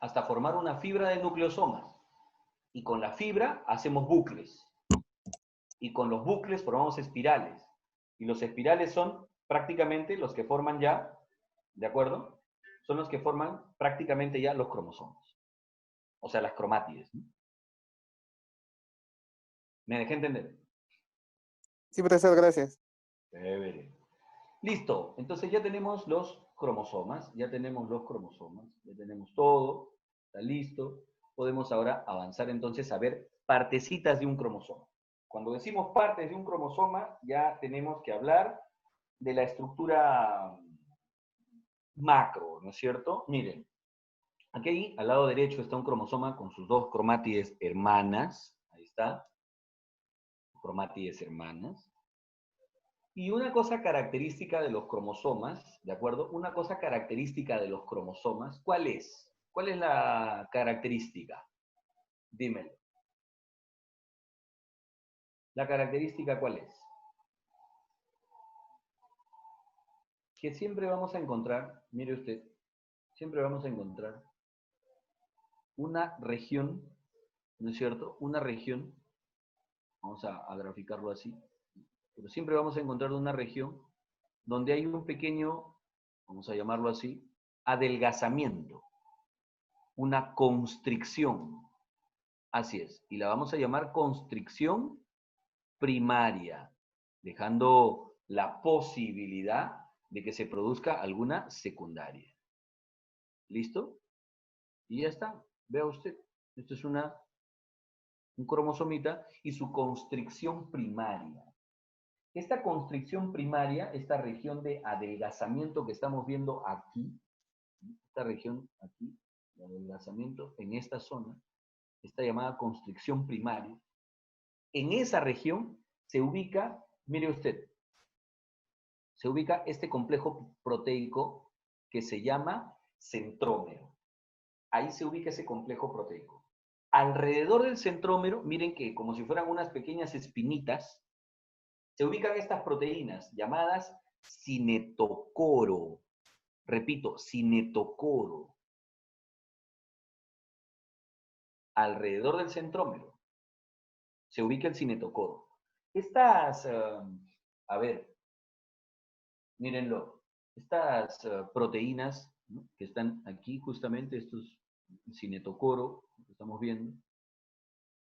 Hasta formar una fibra de nucleosomas. Y con la fibra hacemos bucles. Y con los bucles formamos espirales. Y los espirales son prácticamente los que forman ya, ¿de acuerdo? Son los que forman prácticamente ya los cromosomas. O sea, las cromátides. ¿No? ¿Me dejé entender? Sí, profesor, gracias. Chévere. Listo, entonces ya tenemos los cromosomas, ya tenemos todo, está listo. Podemos ahora avanzar entonces a ver partecitas de un cromosoma. Cuando decimos partes de un cromosoma, ya tenemos que hablar de la estructura macro, ¿no es cierto? Miren, aquí al lado derecho está un cromosoma con sus dos cromátides hermanas, ahí está, cromátides hermanas. Y una cosa característica de los cromosomas, ¿de acuerdo? Una cosa característica de los cromosomas, ¿cuál es? ¿Cuál es la característica? Dímelo. ¿La característica cuál es? Que siempre vamos a encontrar, mire usted, siempre vamos a encontrar una región, ¿no es cierto? Una región, vamos a graficarlo así, pero siempre vamos a encontrar una región donde hay un pequeño, vamos a llamarlo así, adelgazamiento, una constricción. Así es, y la vamos a llamar constricción primaria, dejando la posibilidad de que se produzca alguna secundaria. ¿Listo? Y ya está, vea usted, esto es un cromosomita y su constricción primaria. Esta constricción primaria, esta región de adelgazamiento que estamos viendo aquí, esta región aquí, de adelgazamiento en esta zona, está llamada constricción primaria. En esa región se ubica, mire usted, se ubica este complejo proteico que se llama centrómero. Ahí se ubica ese complejo proteico. Alrededor del centrómero, miren que como si fueran unas pequeñas espinitas, se ubican estas proteínas llamadas cinetocoro. Repito, cinetocoro. Alrededor del centrómero se ubica el cinetocoro. Estas, a ver, mírenlo, estas proteínas, ¿no?, que están aquí justamente, estos cinetocoro que estamos viendo,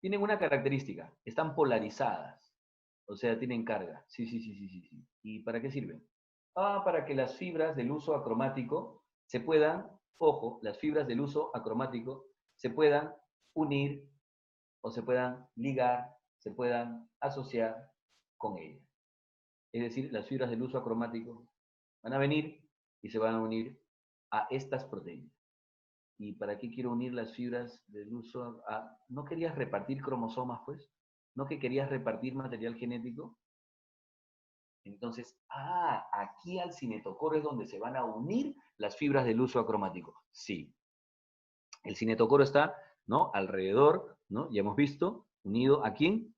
tienen una característica, están polarizadas, o sea, tienen carga. Sí. ¿Y para qué sirven? Para que las fibras del uso acromático se puedan, ojo, las fibras del uso acromático se puedan unir o se puedan ligar, se puedan asociar con ella. Es decir, las fibras del uso acromático van a venir y se van a unir a estas proteínas. ¿Y para qué quiero unir las fibras del uso? ¿No querías repartir cromosomas, pues? ¿No que querías repartir material genético? Entonces, aquí al cinetocoro es donde se van a unir las fibras del uso acromático. Sí. El cinetocoro está, ¿no?, alrededor, ¿no?, ya hemos visto, unido ¿a quién?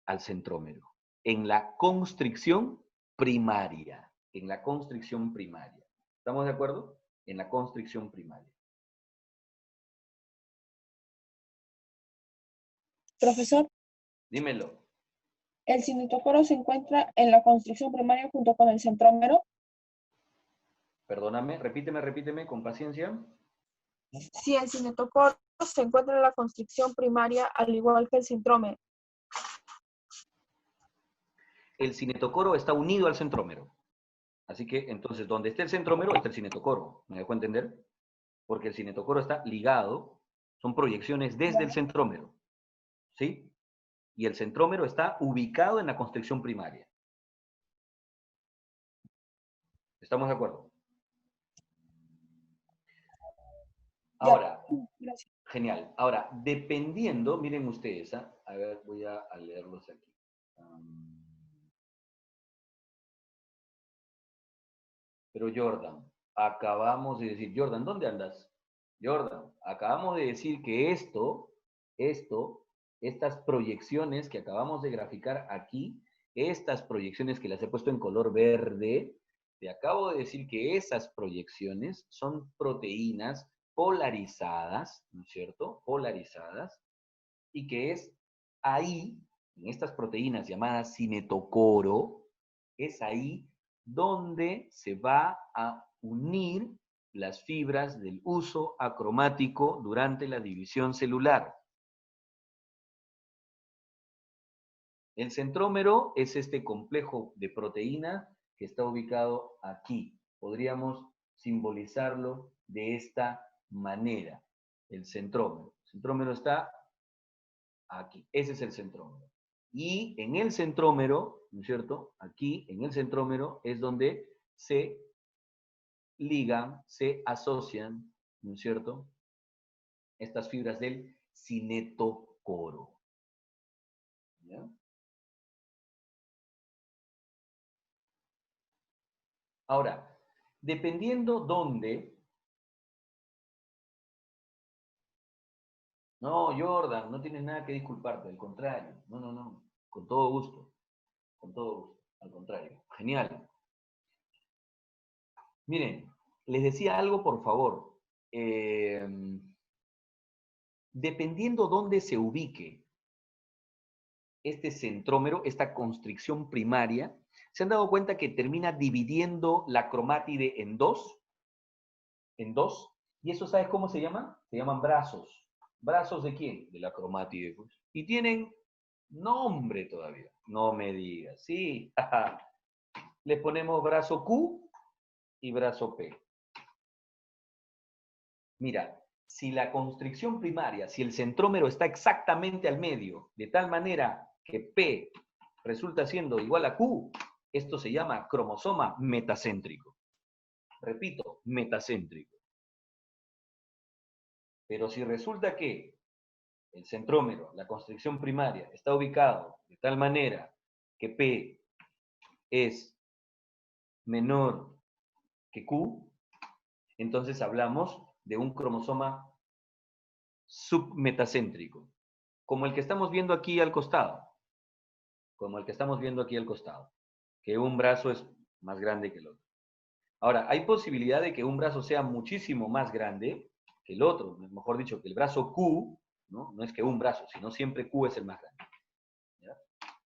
Al centrómero. En la constricción primaria. En la constricción primaria. ¿Estamos de acuerdo? En la constricción primaria. Profesor, Dímelo. ¿el cinetocoro se encuentra en la constricción primaria junto con el centrómero? Perdóname, repíteme con paciencia. Si el cinetocoro se encuentra en la constricción primaria al igual que el centrómero. El cinetocoro está unido al centrómero. Así que, entonces, donde esté el centrómero, está el cinetocoro. ¿Me dejó entender? Porque el cinetocoro está ligado, son proyecciones desde el centrómero. ¿Sí? Y el centrómero está ubicado en la constricción primaria. ¿Estamos de acuerdo? Ahora, genial. Ahora, dependiendo, miren ustedes, a ver, voy a leerlos aquí. Pero Jordan, acabamos de decir, Jordan, ¿dónde andas? Jordan, acabamos de decir que estas proyecciones que acabamos de graficar aquí, estas proyecciones que las he puesto en color verde, te acabo de decir que esas proyecciones son proteínas polarizadas, ¿no es cierto? Polarizadas, y que es ahí, en estas proteínas llamadas cinetocoro, es ahí donde se va a unir las fibras del uso acromático durante la división celular. El centrómero es este complejo de proteínas que está ubicado aquí. Podríamos simbolizarlo de esta manera. El centrómero. El centrómero está aquí. Ese es el centrómero. Y en el centrómero, ¿no es cierto? Aquí, en el centrómero, es donde se ligan, se asocian, ¿no es cierto?, estas fibras del cinetocoro. ¿Ya? Ahora, dependiendo dónde... No, Jordan, no tienes nada que disculparte, al contrario. No, no, no. Con todo gusto. Con todo gusto. Al contrario. Genial. Miren, les decía algo, por favor. Dependiendo dónde se ubique este centrómero, esta constricción primaria, ¿se han dado cuenta que termina dividiendo la cromátide en dos? En dos. ¿Y eso sabes cómo se llaman? Se llaman brazos. ¿Brazos de quién? De la cromátide, pues. Y tienen nombre todavía. No me digas. Sí. Le ponemos brazo Q y brazo P. Mira, si la constricción primaria, si el centrómero está exactamente al medio, de tal manera que P resulta siendo igual a Q, esto se llama cromosoma metacéntrico. Repito, metacéntrico. Pero si resulta que el centrómero, la constricción primaria, está ubicado de tal manera que P es menor que Q, entonces hablamos de un cromosoma submetacéntrico, como el que estamos viendo aquí al costado, que un brazo es más grande que el otro. Ahora, hay posibilidad de que un brazo sea muchísimo más grande que el otro, mejor dicho, que el brazo Q, ¿no? No es que un brazo, sino siempre Q es el más grande. ¿Ya?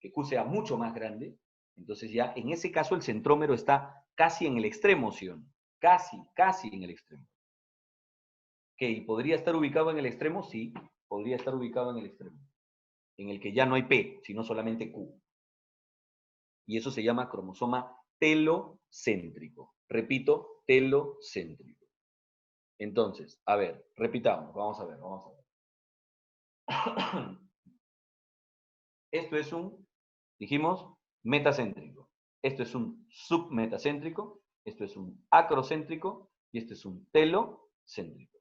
Que Q sea mucho más grande, entonces ya en ese caso el centrómero está casi en el extremo, ¿sí o no? Casi en el extremo. ¿Y podría estar ubicado en el extremo? Sí, podría estar ubicado en el extremo, en el que ya no hay P, sino solamente Q. Y eso se llama cromosoma telocéntrico. Repito, telocéntrico. Entonces, a ver, repitamos, vamos a ver. Esto es un, dijimos, metacéntrico. Esto es un submetacéntrico, esto es un acrocéntrico y esto es un telocéntrico.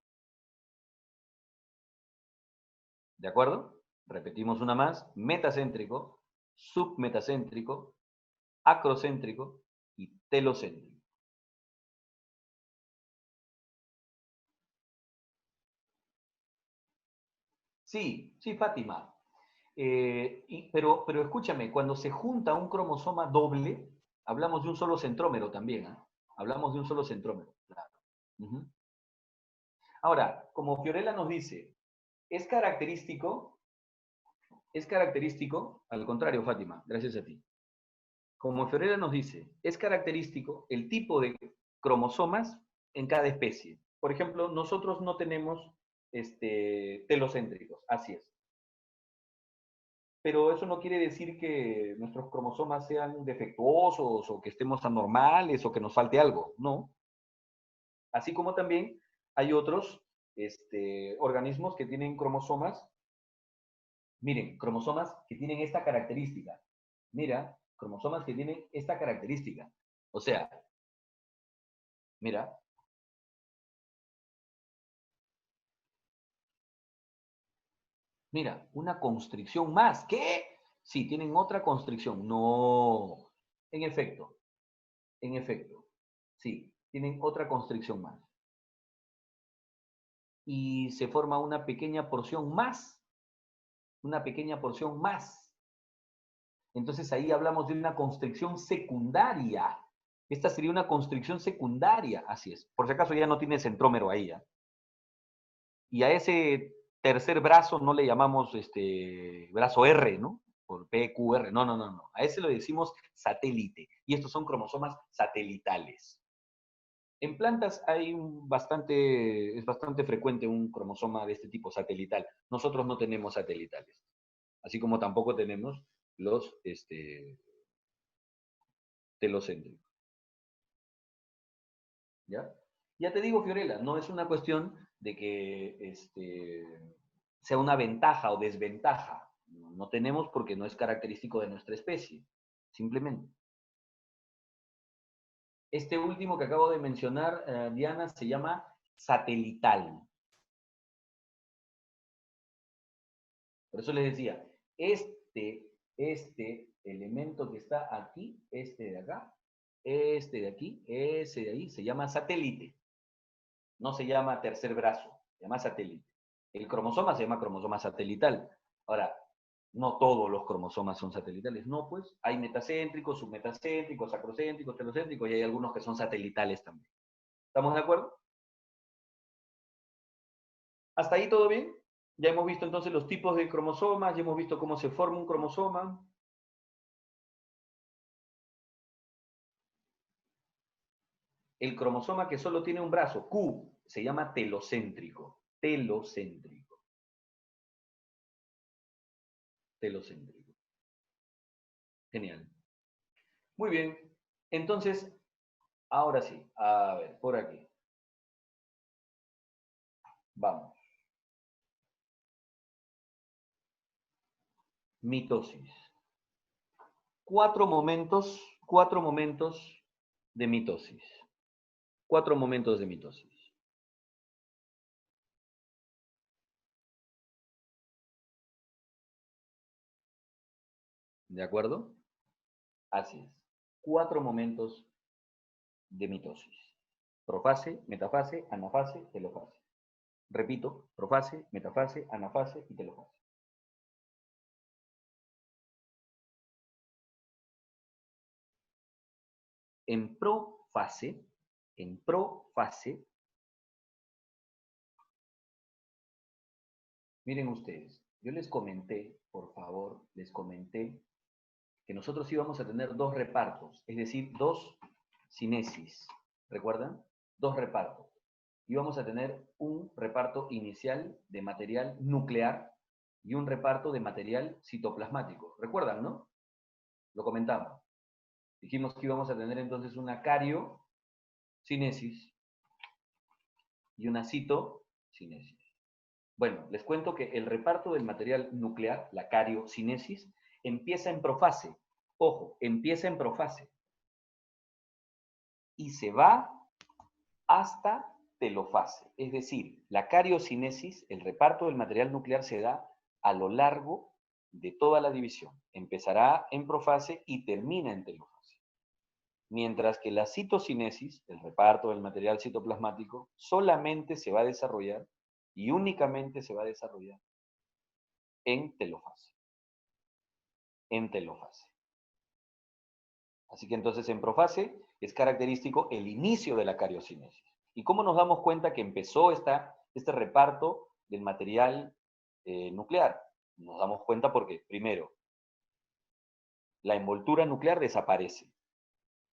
¿De acuerdo? Repetimos una más, metacéntrico, submetacéntrico, acrocéntrico y telocéntrico. Sí, Fátima. Pero escúchame, cuando se junta un cromosoma doble, hablamos de un solo centrómero también, ¿eh? Hablamos de un solo centrómero, claro. Ahora, como Fiorella nos dice, es característico, al contrario, Fátima, gracias a ti. Como Fiorella nos dice, es característico el tipo de cromosomas en cada especie. Por ejemplo, nosotros no tenemos telocéntricos, así es. Pero eso no quiere decir que nuestros cromosomas sean defectuosos o que estemos anormales o que nos falte algo, no. Así como también hay otros organismos que tienen cromosomas, miren, cromosomas que tienen esta característica. Mira, cromosomas que tienen esta característica. O sea, mira. Mira, una constricción más. ¿Qué? Sí, tienen otra constricción. No. En efecto. Sí, tienen otra constricción más. Y se forma una pequeña porción más. Una pequeña porción más. Entonces ahí hablamos de una constricción secundaria. Esta sería una constricción secundaria. Así es. Por si acaso ya no tiene centrómero ahí. ¿Eh? Y a ese tercer brazo no le llamamos brazo R, ¿no? Por PQR. No. A ese lo decimos satélite. Y estos son cromosomas satelitales. En plantas hay es bastante frecuente un cromosoma de este tipo, satelital. Nosotros no tenemos satelitales. Así como tampoco tenemos los telocéntricos. ¿Ya? Ya te digo, Fiorella, no es una cuestión de que sea una ventaja o desventaja. No tenemos porque no es característico de nuestra especie, simplemente. Este último que acabo de mencionar, Diana, se llama satelital. Por eso les decía, este elemento que está aquí, este de acá, este de aquí, ese de ahí, se llama satélite. No se llama tercer brazo, se llama satélite. El cromosoma se llama cromosoma satelital. Ahora, no todos los cromosomas son satelitales, no, pues hay metacéntricos, submetacéntricos, acrocéntricos, telocéntricos y hay algunos que son satelitales también. ¿Estamos de acuerdo? ¿Hasta ahí todo bien? Ya hemos visto entonces los tipos de cromosomas, ya hemos visto cómo se forma un cromosoma. El cromosoma que solo tiene un brazo, Q, se llama telocéntrico. Telocéntrico. Telocéntrico. Genial. Muy bien. Entonces, ahora sí. A ver, por aquí. Vamos. Mitosis. Cuatro momentos de mitosis. 4 momentos de mitosis. ¿De acuerdo? Así es. 4 momentos de mitosis. Profase, metafase, anafase, telofase. Repito, profase, metafase, anafase y telofase. En profase, miren ustedes, yo les comenté, por favor, les comenté que nosotros íbamos a tener 2 repartos, es decir, 2 cinesis. ¿Recuerdan? 2 repartos. Íbamos a tener un reparto inicial de material nuclear y un reparto de material citoplasmático. ¿Recuerdan, no? Lo comentamos. Dijimos que íbamos a tener entonces una cariocinesis y una citocinesis. Bueno, les cuento que el reparto del material nuclear, la cariocinesis, empieza en profase. Ojo, empieza en profase. Y se va hasta telofase. Es decir, la cariocinesis, el reparto del material nuclear se da a lo largo de toda la división. Empezará en profase y termina en telofase. Mientras que la citocinesis, el reparto del material citoplasmático, solamente se va a desarrollar y únicamente se va a desarrollar en telofase. En telofase. Así que entonces en profase es característico el inicio de la cariocinesis. ¿Y cómo nos damos cuenta que empezó este reparto del material nuclear? Nos damos cuenta porque, primero, la envoltura nuclear desaparece.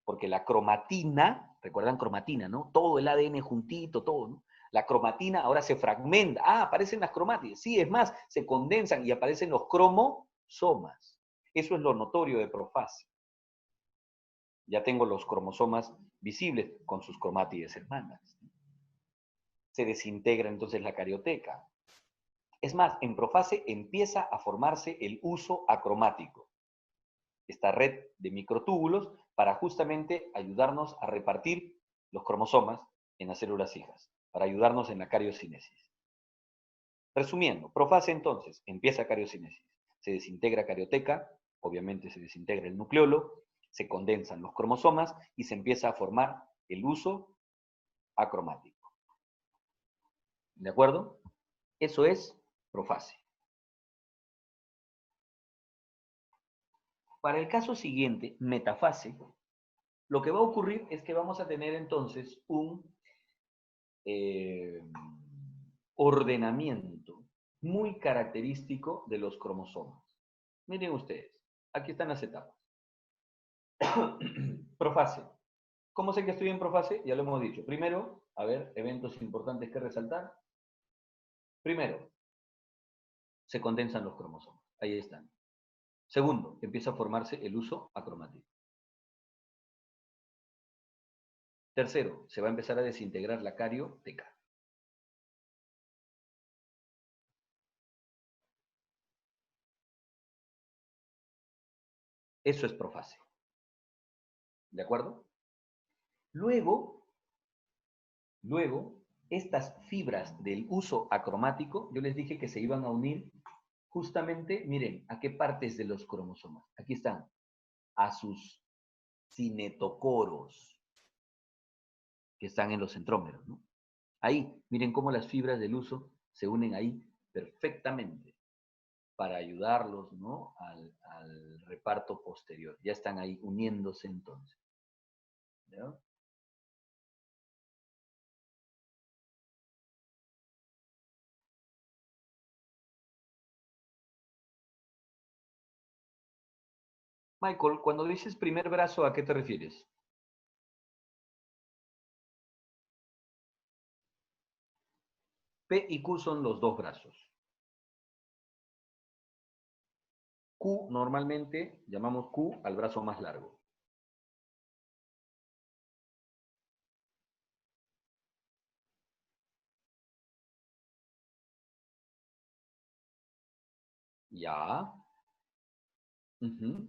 Porque la cromatina, ¿recuerdan cromatina, no? Todo el ADN juntito, todo, ¿no? La cromatina ahora se fragmenta. Ah, aparecen las cromátides. Sí, es más, se condensan y aparecen los cromosomas. Eso es lo notorio de profase. Ya tengo los cromosomas visibles con sus cromátides hermanas. Se desintegra entonces la carioteca. Es más, en profase empieza a formarse el uso acromático. Esta red de microtúbulos para justamente ayudarnos a repartir los cromosomas en las células hijas, para ayudarnos en la cariocinesis. Resumiendo, profase entonces, empieza cariocinesis, se desintegra carioteca, obviamente se desintegra el nucleolo, se condensan los cromosomas y se empieza a formar el uso acromático. ¿De acuerdo? Eso es profase. Para el caso siguiente, metafase, lo que va a ocurrir es que vamos a tener entonces un ordenamiento muy característico de los cromosomas. Miren ustedes, aquí están las etapas. Profase. ¿Cómo sé que estoy en profase? Ya lo hemos dicho. Primero, a ver, eventos importantes que resaltar. Primero, se condensan los cromosomas. Ahí están. Segundo, empieza a formarse el uso acromático. Tercero, se va a empezar a desintegrar la carioteca. Eso es profase. ¿De acuerdo? Luego, estas fibras del uso acromático, yo les dije que se iban a unir justamente, miren, ¿a qué partes de los cromosomas? Aquí están, a sus cinetocoros, que están en los centrómeros, ¿no? Ahí, miren cómo las fibras del uso se unen ahí perfectamente para ayudarlos, ¿no?, al reparto posterior. Ya están ahí uniéndose entonces. ¿Ya? Michael, cuando dices primer brazo, ¿a qué te refieres? P y Q son los dos brazos. Q normalmente llamamos Q al brazo más largo. Ya. Ujú.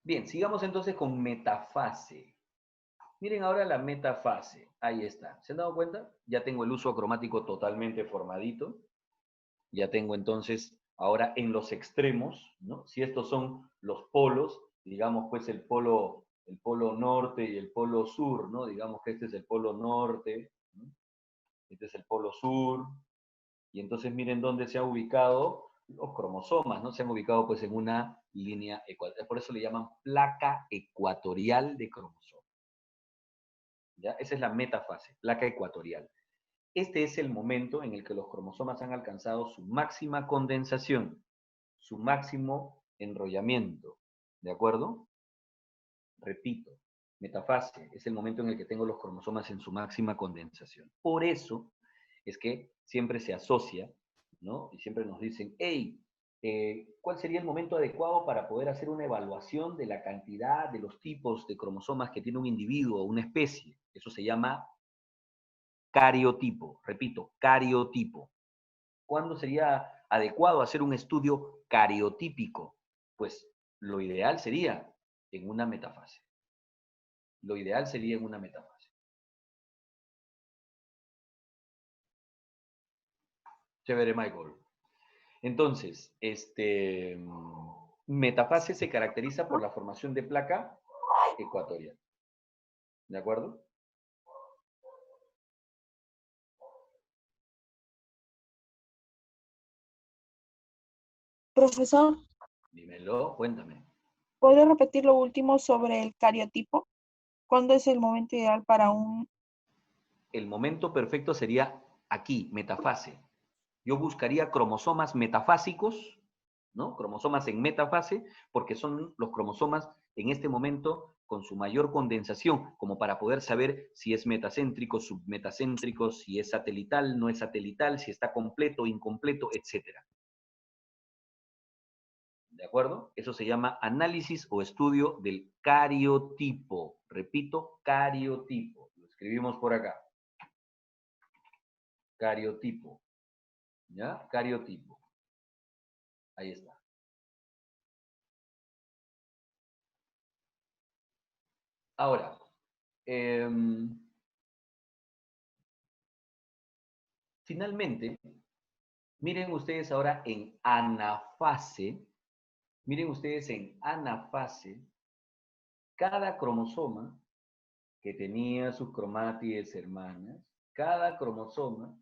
Bien, sigamos entonces con metafase. Miren ahora la metafase. Ahí está. ¿Se han dado cuenta? Ya tengo el uso acromático totalmente formadito. Ya tengo entonces ahora en los extremos, ¿no? Si estos son los polos, digamos pues el polo norte y el polo sur, ¿no? Digamos que este es el polo norte, ¿no? Este es el polo sur, y entonces miren dónde se han ubicado los cromosomas, ¿no? Se han ubicado pues en una línea ecuatorial, por eso le llaman placa ecuatorial de cromosomas. ¿Ya? Esa es la metafase, placa ecuatorial. Este es el momento en el que los cromosomas han alcanzado su máxima condensación, su máximo enrollamiento. ¿De acuerdo? Repito, metafase es el momento en el que tengo los cromosomas en su máxima condensación. Por eso es que siempre se asocia, ¿no? Y siempre nos dicen, hey, ¿cuál sería el momento adecuado para poder hacer una evaluación de la cantidad, de los tipos de cromosomas que tiene un individuo o una especie? Eso se llama cariotipo. Repito, cariotipo. ¿Cuándo sería adecuado hacer un estudio cariotípico? Pues lo ideal sería en una metafase. Lo ideal sería en una metafase. Chévere, Michael. Entonces, metafase se caracteriza por la formación de placa ecuatorial. ¿De acuerdo? Profesor, Dímelo, cuéntame. ¿puede repetir lo último sobre el cariotipo? ¿Cuándo es el momento ideal para un... El momento perfecto sería aquí, metafase. Yo buscaría cromosomas metafásicos, ¿no? Cromosomas en metafase, porque son los cromosomas en este momento con su mayor condensación, como para poder saber si es metacéntrico, submetacéntrico, si es satelital, no es satelital, si está completo, incompleto, etc. ¿De acuerdo? Eso se llama análisis o estudio del cariotipo. Repito, cariotipo. Lo escribimos por acá. Cariotipo. ¿Ya? Cariotipo. Ahí está. Ahora, finalmente, miren ustedes ahora en anafase, cada cromosoma que tenía sus cromátides hermanas, cada cromosoma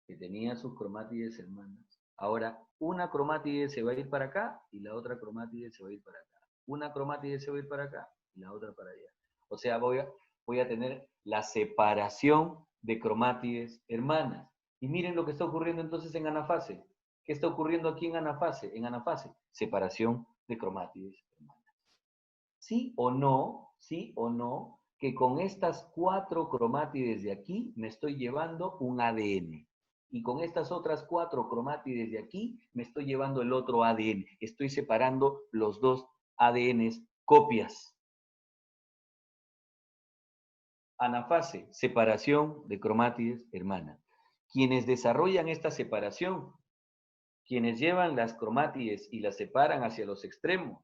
que tenía sus cromátides hermanas, ahora una cromátide se va a ir para acá y la otra cromátide se va a ir para acá. Una cromátide se va a ir para acá y la otra para allá. O sea, voy a tener la separación de cromátides hermanas. Y miren lo que está ocurriendo entonces en anafase. ¿Qué está ocurriendo aquí en anafase? En anafase, separación de cromátides hermanas. Sí o no, que con estas 4 cromátides de aquí me estoy llevando un ADN. Y con estas otras 4 cromátides de aquí me estoy llevando el otro ADN. Estoy separando los dos ADNs copias. Anafase, separación de cromátides hermanas. Quienes desarrollan esta separación, quienes llevan las cromátides y las separan hacia los extremos,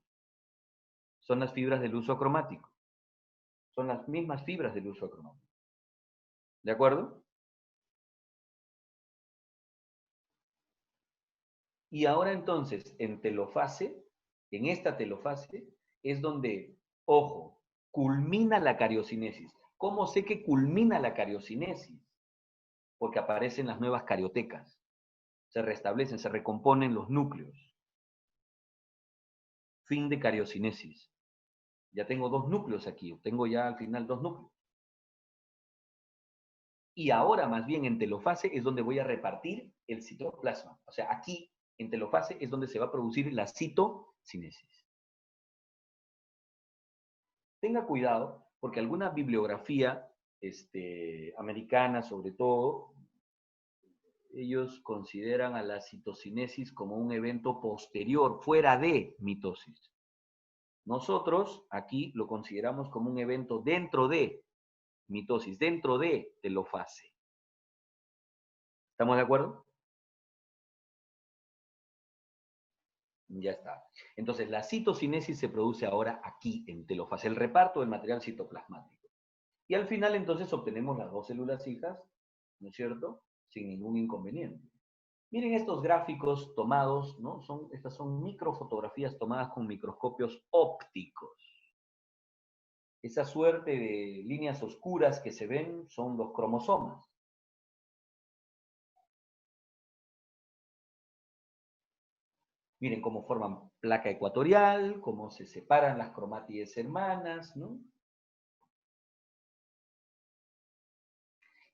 son las fibras del uso acromático. Son las mismas fibras del uso acromático. ¿De acuerdo? Y ahora entonces, en telofase, en esta telofase, es donde, ojo, culmina la cariocinesis. ¿Cómo sé que culmina la cariocinesis? Porque aparecen las nuevas cariotecas. Se restablecen, se recomponen los núcleos. Fin de cariocinesis. Ya tengo 2 núcleos aquí, tengo ya al final 2 núcleos. Y ahora, más bien, en telofase es donde voy a repartir el citoplasma. O sea, aquí, en telofase, es donde se va a producir la citocinesis. Tenga cuidado, porque alguna bibliografía americana, sobre todo, ellos consideran a la citocinesis como un evento posterior, fuera de mitosis. Nosotros aquí lo consideramos como un evento dentro de mitosis, dentro de telofase. ¿Estamos de acuerdo? Ya está. Entonces, la citocinesis se produce ahora aquí, en telofase, el reparto del material citoplasmático. Y al final, entonces, obtenemos las 2 células hijas, ¿no es cierto? Sin ningún inconveniente. Miren estos gráficos tomados, ¿no? Estas son microfotografías tomadas con microscopios ópticos. Esa suerte de líneas oscuras que se ven son los cromosomas. Miren cómo forman placa ecuatorial, cómo se separan las cromátides hermanas, ¿no?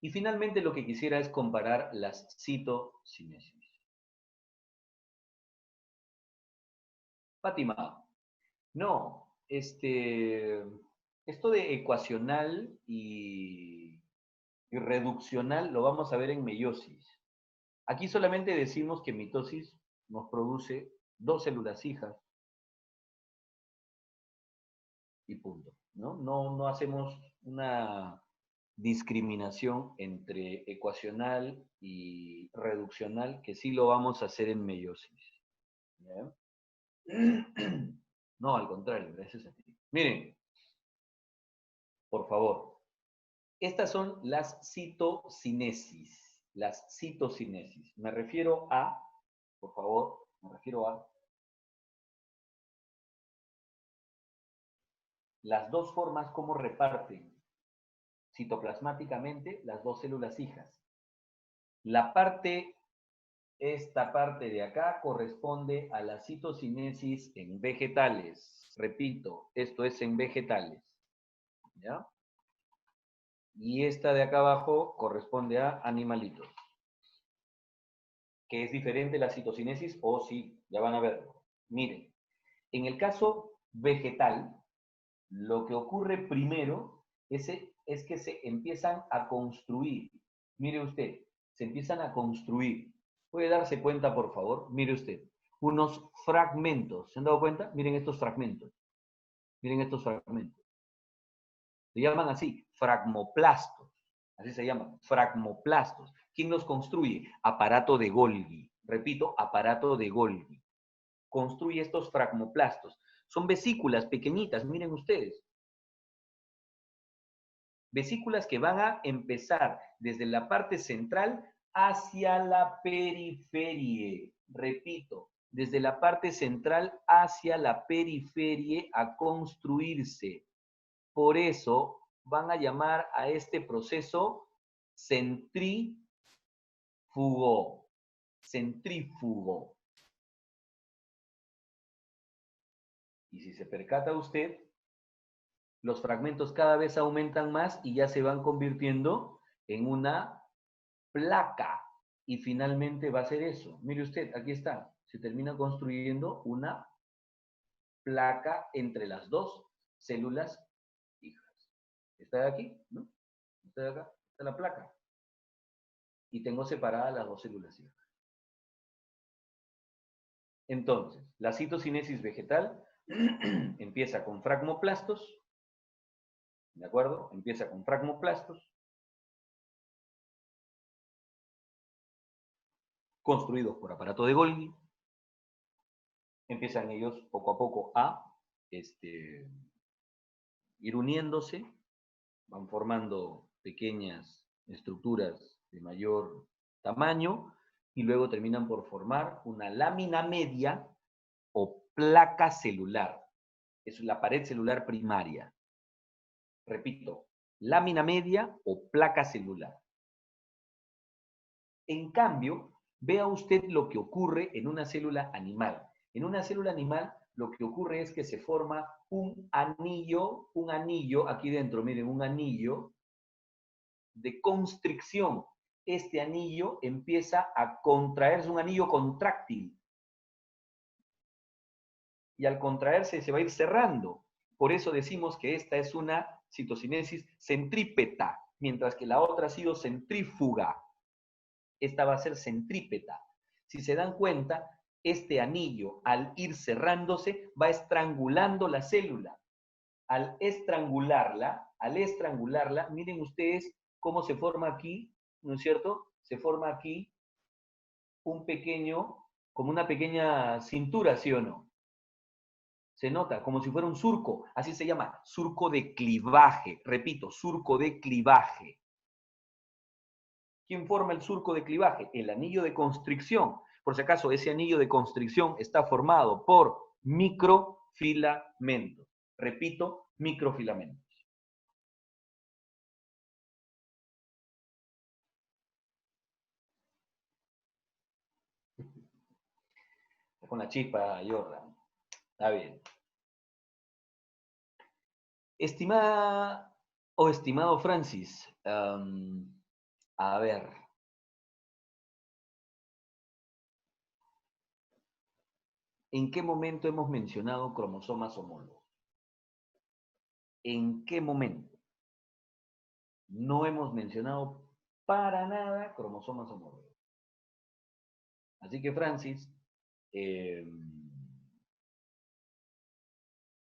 Y finalmente lo que quisiera es comparar las citocinesis. Fátima, no, esto de ecuacional y reduccional lo vamos a ver en meiosis. Aquí solamente decimos que mitosis nos produce 2 células hijas y punto, ¿no? No hacemos una discriminación entre ecuacional y reduccional, que sí lo vamos a hacer en meiosis. ¿Ya? No, al contrario, gracias a ti. Miren, por favor, estas son las citocinesis. Las citocinesis. Me refiero a, por favor, me refiero a las 2 formas como reparten citoplasmáticamente las 2 células hijas. Esta parte de acá corresponde a la citocinesis en vegetales. Repito, esto es en vegetales. ¿Ya? Y esta de acá abajo corresponde a animalitos. ¿Que es diferente la citocinesis? Oh, sí, ya van a ver. Miren, en el caso vegetal, lo que ocurre primero es que se empiezan a construir. Mire usted, se empiezan a construir. ¿Puede darse cuenta, por favor? Mire usted, unos fragmentos. ¿Se han dado cuenta? Miren estos fragmentos. Miren estos fragmentos. Se llaman así, fragmoplastos. Así se llaman, fragmoplastos. ¿Quién los construye? Aparato de Golgi. Repito, aparato de Golgi. Construye estos fragmoplastos. Son vesículas pequeñitas, miren ustedes. Vesículas que van a empezar desde la parte central hacia la periferia. Repito, desde la parte central hacia la periferia a construirse. Por eso van a llamar a este proceso centrífugo. Centrífugo. Y si se percata usted, los fragmentos cada vez aumentan más y ya se van convirtiendo en una placa. Y finalmente va a ser eso. Mire usted, aquí está. Se termina construyendo una placa entre las 2 células hijas. Está de aquí, ¿no? Está de acá, está la placa. Y tengo separadas las 2 células hijas. Entonces, la citocinesis vegetal empieza con fragmoplastos, ¿De acuerdo? Empieza con fragmoplastos, construidos por aparato de Golgi. Empiezan ellos poco a poco a ir uniéndose, van formando pequeñas estructuras de mayor tamaño y luego terminan por formar una lámina media o placa celular. Es la pared celular primaria. Repito, lámina media o placa celular. En cambio, vea usted lo que ocurre en una célula animal. En una célula animal lo que ocurre es que se forma un anillo aquí dentro, miren, un anillo de constricción. Este anillo empieza a contraerse, un anillo contráctil. Y al contraerse se va a ir cerrando. Por eso decimos que esta es una citocinesis centrípeta, mientras que la otra ha sido centrífuga. Esta va a ser centrípeta. Si se dan cuenta, este anillo, al ir cerrándose, va estrangulando la célula. Al estrangularla, miren ustedes cómo se forma aquí, ¿no es cierto? Se forma aquí un pequeño, como una pequeña cintura, ¿sí o no? Se nota, como si fuera un surco, así se llama, surco de clivaje. Repito, surco de clivaje. ¿Quién forma el surco de clivaje? El anillo de constricción. Por si acaso, ese anillo de constricción está formado por microfilamentos. Repito, microfilamentos. Está con la chispa, Jordan. Está bien. Estimada o estimado Francis, a ver. ¿En qué momento hemos mencionado cromosomas homólogos? ¿En qué momento? No hemos mencionado para nada cromosomas homólogos. Así que, Francis,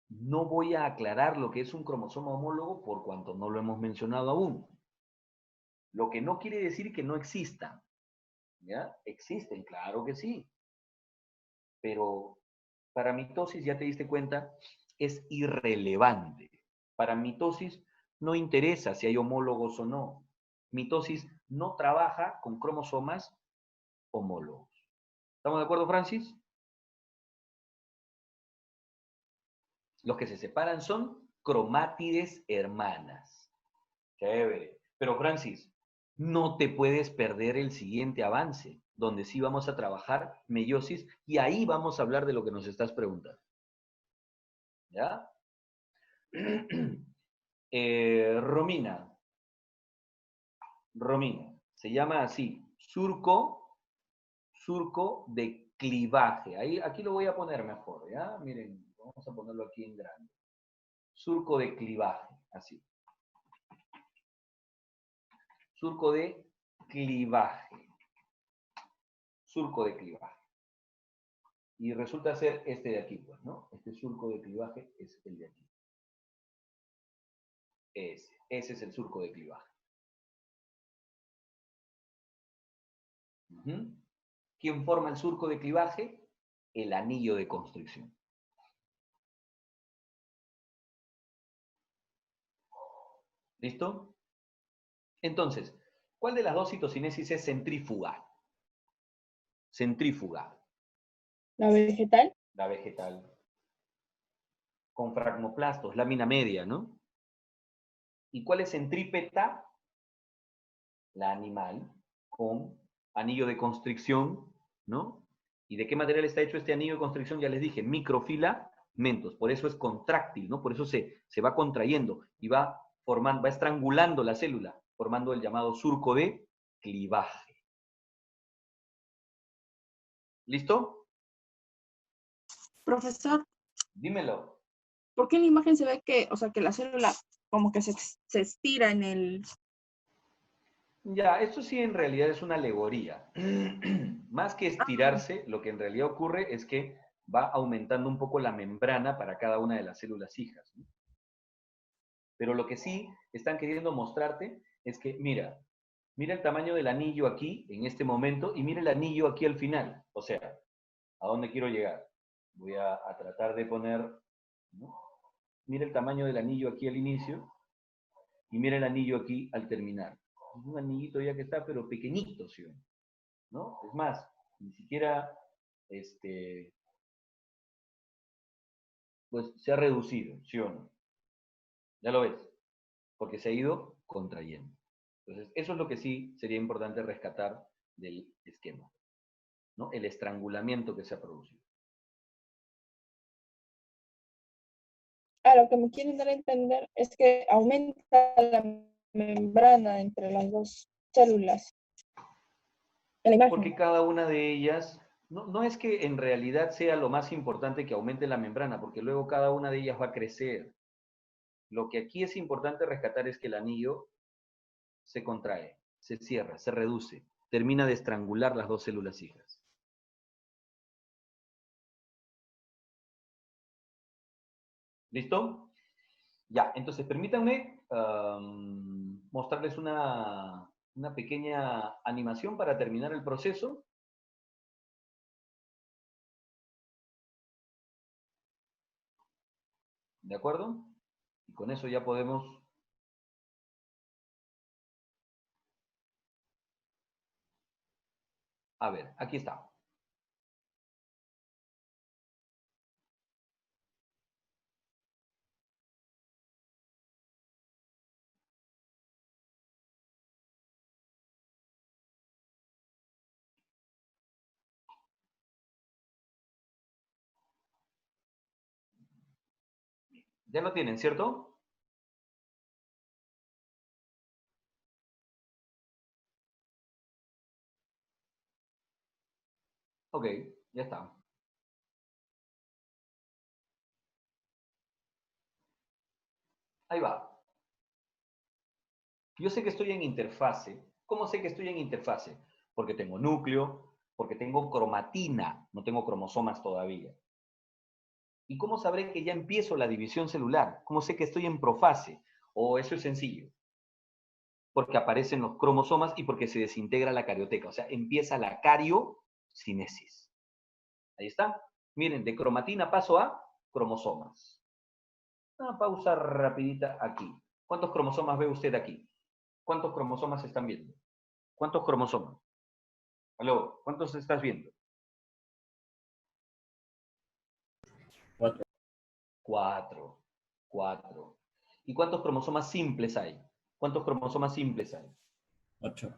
no voy a aclarar lo que es un cromosoma homólogo por cuanto no lo hemos mencionado aún. Lo que no quiere decir que no existan. ¿Ya? Existen, claro que sí. Pero para mitosis, ya te diste cuenta, es irrelevante. Para mitosis no interesa si hay homólogos o no. Mitosis no trabaja con cromosomas homólogos. ¿Estamos de acuerdo, Francis? Los que se separan son cromátides hermanas. Chévere. Pero, Francis, no te puedes perder el siguiente avance, donde sí vamos a trabajar meiosis y ahí vamos a hablar de lo que nos estás preguntando. ¿Ya? Romina, se llama así, surco de clivaje. Ahí, aquí lo voy a poner mejor, ¿ya? Miren, vamos a ponerlo aquí en grande. Surco de clivaje, así. Surco de clivaje. Surco de clivaje. Y resulta ser este de aquí, pues, ¿no? Este surco de clivaje es el de aquí. Ese es el surco de clivaje. ¿Quién forma el surco de clivaje? El anillo de constricción. ¿Listo? Entonces, ¿cuál de las dos citocinesis es centrífuga? Centrífuga. ¿La vegetal? La vegetal. Con fragmoplastos, lámina media, ¿no? ¿Y cuál es centrípeta? La animal, con anillo de constricción, ¿no? ¿Y de qué material está hecho este anillo de constricción? Ya les dije, microfilamentos. Por eso es contráctil, ¿no? Por eso se va contrayendo y va estrangulando la célula, formando el llamado surco de clivaje. ¿Listo? Profesor, Dímelo. ¿por qué en la imagen se ve que, o sea, que la célula como que se estira en el... Ya, esto sí en realidad es una alegoría. Más que estirarse, lo que en realidad ocurre es que va aumentando un poco la membrana para cada una de las células hijas, ¿no? Pero lo que sí están queriendo mostrarte es que, mira el tamaño del anillo aquí, en este momento, y mira el anillo aquí al final. O sea, ¿a dónde quiero llegar? Voy a tratar de poner, ¿no? Mira el tamaño del anillo aquí al inicio, y mira el anillo aquí al terminar. Es un anillito ya que está, pero pequeñito, ¿sí? ¿No? Es más, ni siquiera, pues se ha reducido, ¿sí o no? Ya lo ves, porque se ha ido contrayendo. Entonces, eso es lo que sí sería importante rescatar del esquema, ¿no? El estrangulamiento que se ha producido. Lo que me quieren dar a entender es que aumenta la membrana entre las dos células. En la imagen. Porque cada una de ellas, no es que en realidad sea lo más importante que aumente la membrana, porque luego cada una de ellas va a crecer. Lo que aquí es importante rescatar es que el anillo se contrae, se cierra, se reduce, termina de estrangular las dos células hijas. ¿Listo? Ya, entonces permítanme mostrarles una pequeña animación para terminar el proceso. ¿De acuerdo? Y con eso ya podemos... A ver, aquí está. Ya lo tienen, ¿cierto? Ok, ya está. Ahí va. Yo sé que estoy en interfase. ¿Cómo sé que estoy en interfase? Porque tengo núcleo, porque tengo cromatina, no tengo cromosomas todavía. ¿Y cómo sabré que ya empiezo la división celular? ¿Cómo sé que estoy en profase? O eso es sencillo. Porque aparecen los cromosomas y porque se desintegra la carioteca. O sea, empieza la cariocinesis. Ahí está. Miren, de cromatina paso a cromosomas. Una pausa rapidita aquí. ¿Cuántos cromosomas ve usted aquí? ¿Cuántos cromosomas están viendo? ¿Cuántos cromosomas? Aló, ¿cuántos estás viendo? 4. 4. 4. ¿Y cuántos cromosomas simples hay? ¿Cuántos cromosomas simples hay? 8.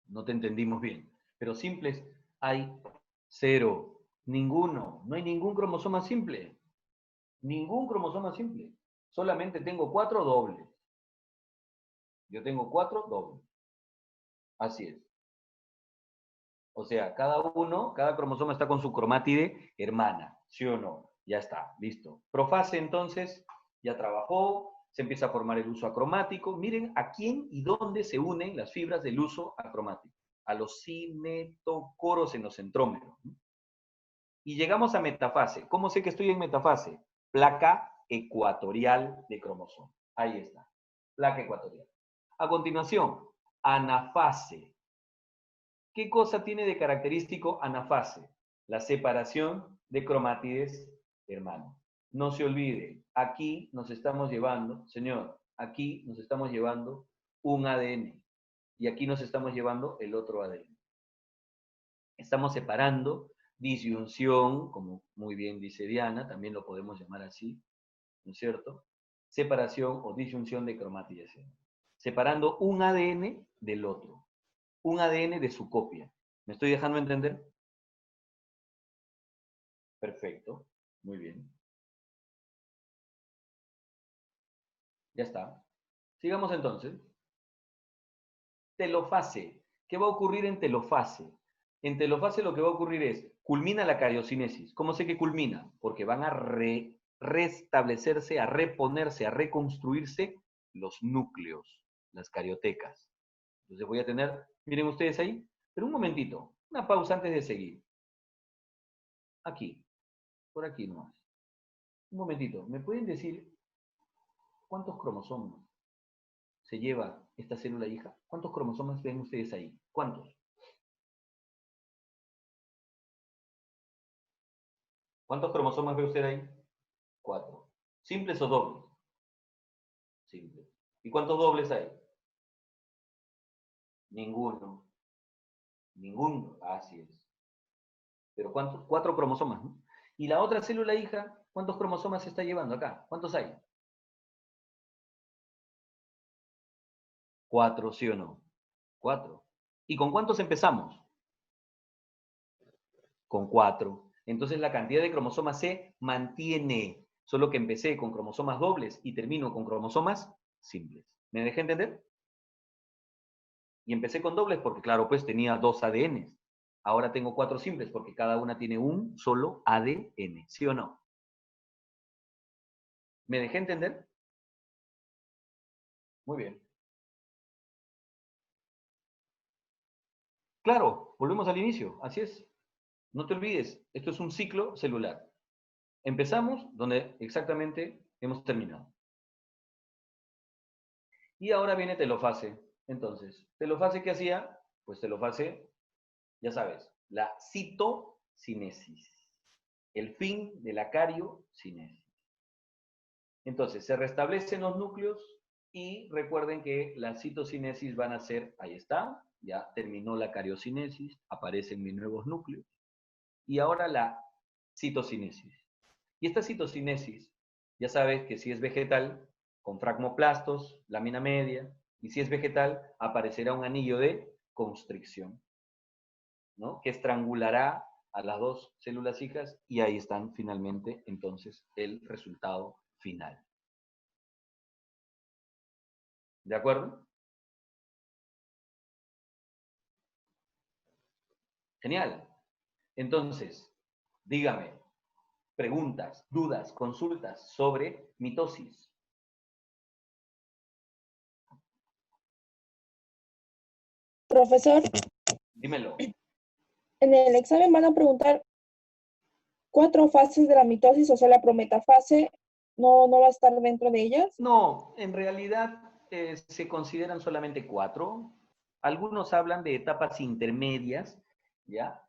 No te entendimos bien. Pero simples hay 0. Ninguno. No hay ningún cromosoma simple. Ningún cromosoma simple. Solamente tengo 4 dobles. Yo tengo 4 dobles. Así es. O sea, cada cromosoma está con su cromátide hermana, ¿sí o no? Ya está, listo. Profase entonces, ya trabajó, se empieza a formar el uso acromático. Miren a quién y dónde se unen las fibras del uso acromático. A los cinetocoros en los centrómeros. Y llegamos a metafase. ¿Cómo sé que estoy en metafase? Placa ecuatorial de cromosoma. Ahí está, placa ecuatorial. A continuación, anafase. ¿Qué cosa tiene de característico anafase? La separación de cromátides hermanos. No se olvide, aquí nos estamos llevando, señor, aquí nos estamos llevando un ADN y aquí nos estamos llevando el otro ADN. Estamos separando disyunción, como muy bien dice Diana, también lo podemos llamar así, ¿no es cierto? Separación o disyunción de cromátides. Separando un ADN del otro, un ADN de su copia. ¿Me estoy dejando entender? Perfecto, muy bien. Ya está. Sigamos entonces. Telofase. ¿Qué va a ocurrir en telofase? En telofase lo que va a ocurrir es, culmina la cariocinesis. ¿Cómo sé que culmina? Porque van a restablecerse, a reponerse, a reconstruirse los núcleos, las cariotecas. Entonces voy a tener, miren ustedes ahí, pero un momentito, una pausa antes de seguir. Aquí, por aquí nomás. Un momentito, ¿me pueden decir cuántos cromosomas se lleva esta célula hija? ¿Cuántos cromosomas ven ustedes ahí? ¿Cuántos? ¿Cuántos cromosomas ve usted ahí? 4. ¿Simples o dobles? Simples. ¿Y cuántos dobles hay? Ninguno. Ninguno. Así es. Pero ¿cuántos? 4 cromosomas, ¿no? Y la otra célula hija, ¿cuántos cromosomas se está llevando acá? ¿Cuántos hay? 4, ¿sí o no? 4. ¿Y con cuántos empezamos? Con 4. Entonces la cantidad de cromosomas se mantiene, solo que empecé con cromosomas dobles y termino con cromosomas simples. ¿Me dejé entender? Y empecé con dobles porque, claro, pues tenía 2 ADNs. Ahora tengo 4 simples porque cada una tiene un solo ADN, ¿sí o no? ¿Me dejé entender? Muy bien. Claro, volvemos al inicio, así es. No te olvides, esto es un ciclo celular. Empezamos donde exactamente hemos terminado. Y ahora viene telofase. Entonces, ¿telofase qué hacía? Pues telofase, ya sabes, la citocinesis. El fin de la cariocinesis. Entonces, se restablecen los núcleos y recuerden que la citocinesis van a ser, ahí está, ya terminó la cariocinesis, aparecen mis nuevos núcleos. Y ahora la citocinesis. Y esta citocinesis, ya sabes que si es vegetal, con fragmoplastos, lámina media, y si es vegetal, aparecerá un anillo de constricción, ¿no? Que estrangulará a las dos células hijas y ahí están finalmente entonces el resultado final. ¿De acuerdo? Genial. Entonces, dígame, preguntas, dudas, consultas sobre mitosis. Profesor, Dímelo. en el examen van a preguntar 4 fases de la mitosis, o sea, la prometafase no va a estar dentro de ellas. No, en realidad se consideran solamente 4. Algunos hablan de etapas intermedias, ¿ya?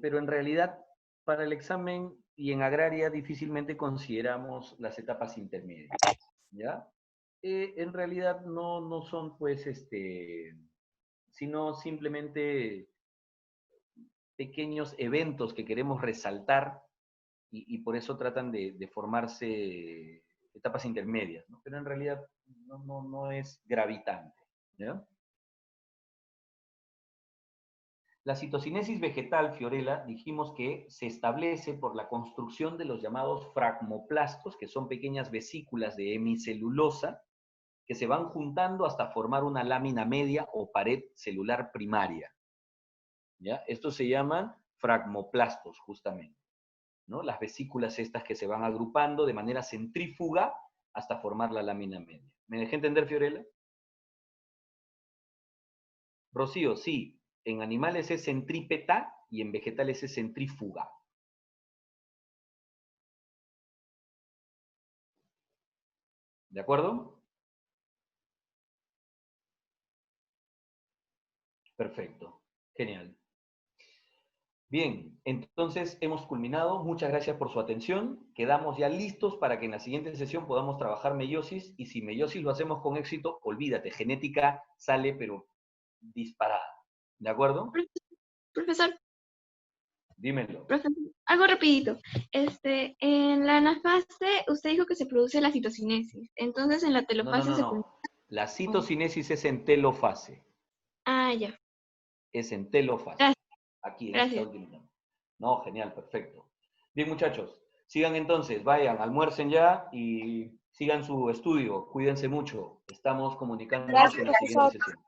Pero en realidad para el examen y en agraria difícilmente consideramos las etapas intermedias, ¿ya? En realidad no son pues sino simplemente pequeños eventos que queremos resaltar y por eso tratan de formarse etapas intermedias, ¿no? Pero en realidad no es gravitante, ¿ya? La citocinesis vegetal, Fiorella, dijimos que se establece por la construcción de los llamados fragmoplastos, que son pequeñas vesículas de hemicelulosa, que se van juntando hasta formar una lámina media o pared celular primaria, ¿ya? Estos se llaman fragmoplastos, justamente, ¿no? Las vesículas estas que se van agrupando de manera centrífuga hasta formar la lámina media. ¿Me dejé entender, Fiorella? Rocío, sí. En animales es centrípeta y en vegetales es centrífuga. ¿De acuerdo? Perfecto. Genial. Bien, entonces hemos culminado. Muchas gracias por su atención. Quedamos ya listos para que en la siguiente sesión podamos trabajar meiosis. Y si meiosis lo hacemos con éxito, olvídate, genética sale pero disparada. ¿De acuerdo? Profesor, Dímelo. profesor, algo rapidito. En la anafase, usted dijo que se produce la citocinesis. Entonces, en la telofase se produce... No. La citocinesis es en telofase. Ah, ya. Es en telofase. Gracias. Aquí, en esta Gracias. última. No, genial, perfecto. Bien, muchachos, sigan entonces, vayan, almuercen ya y sigan su estudio. Cuídense mucho. Estamos comunicándonos Gracias, en la siguiente profesor. sesión.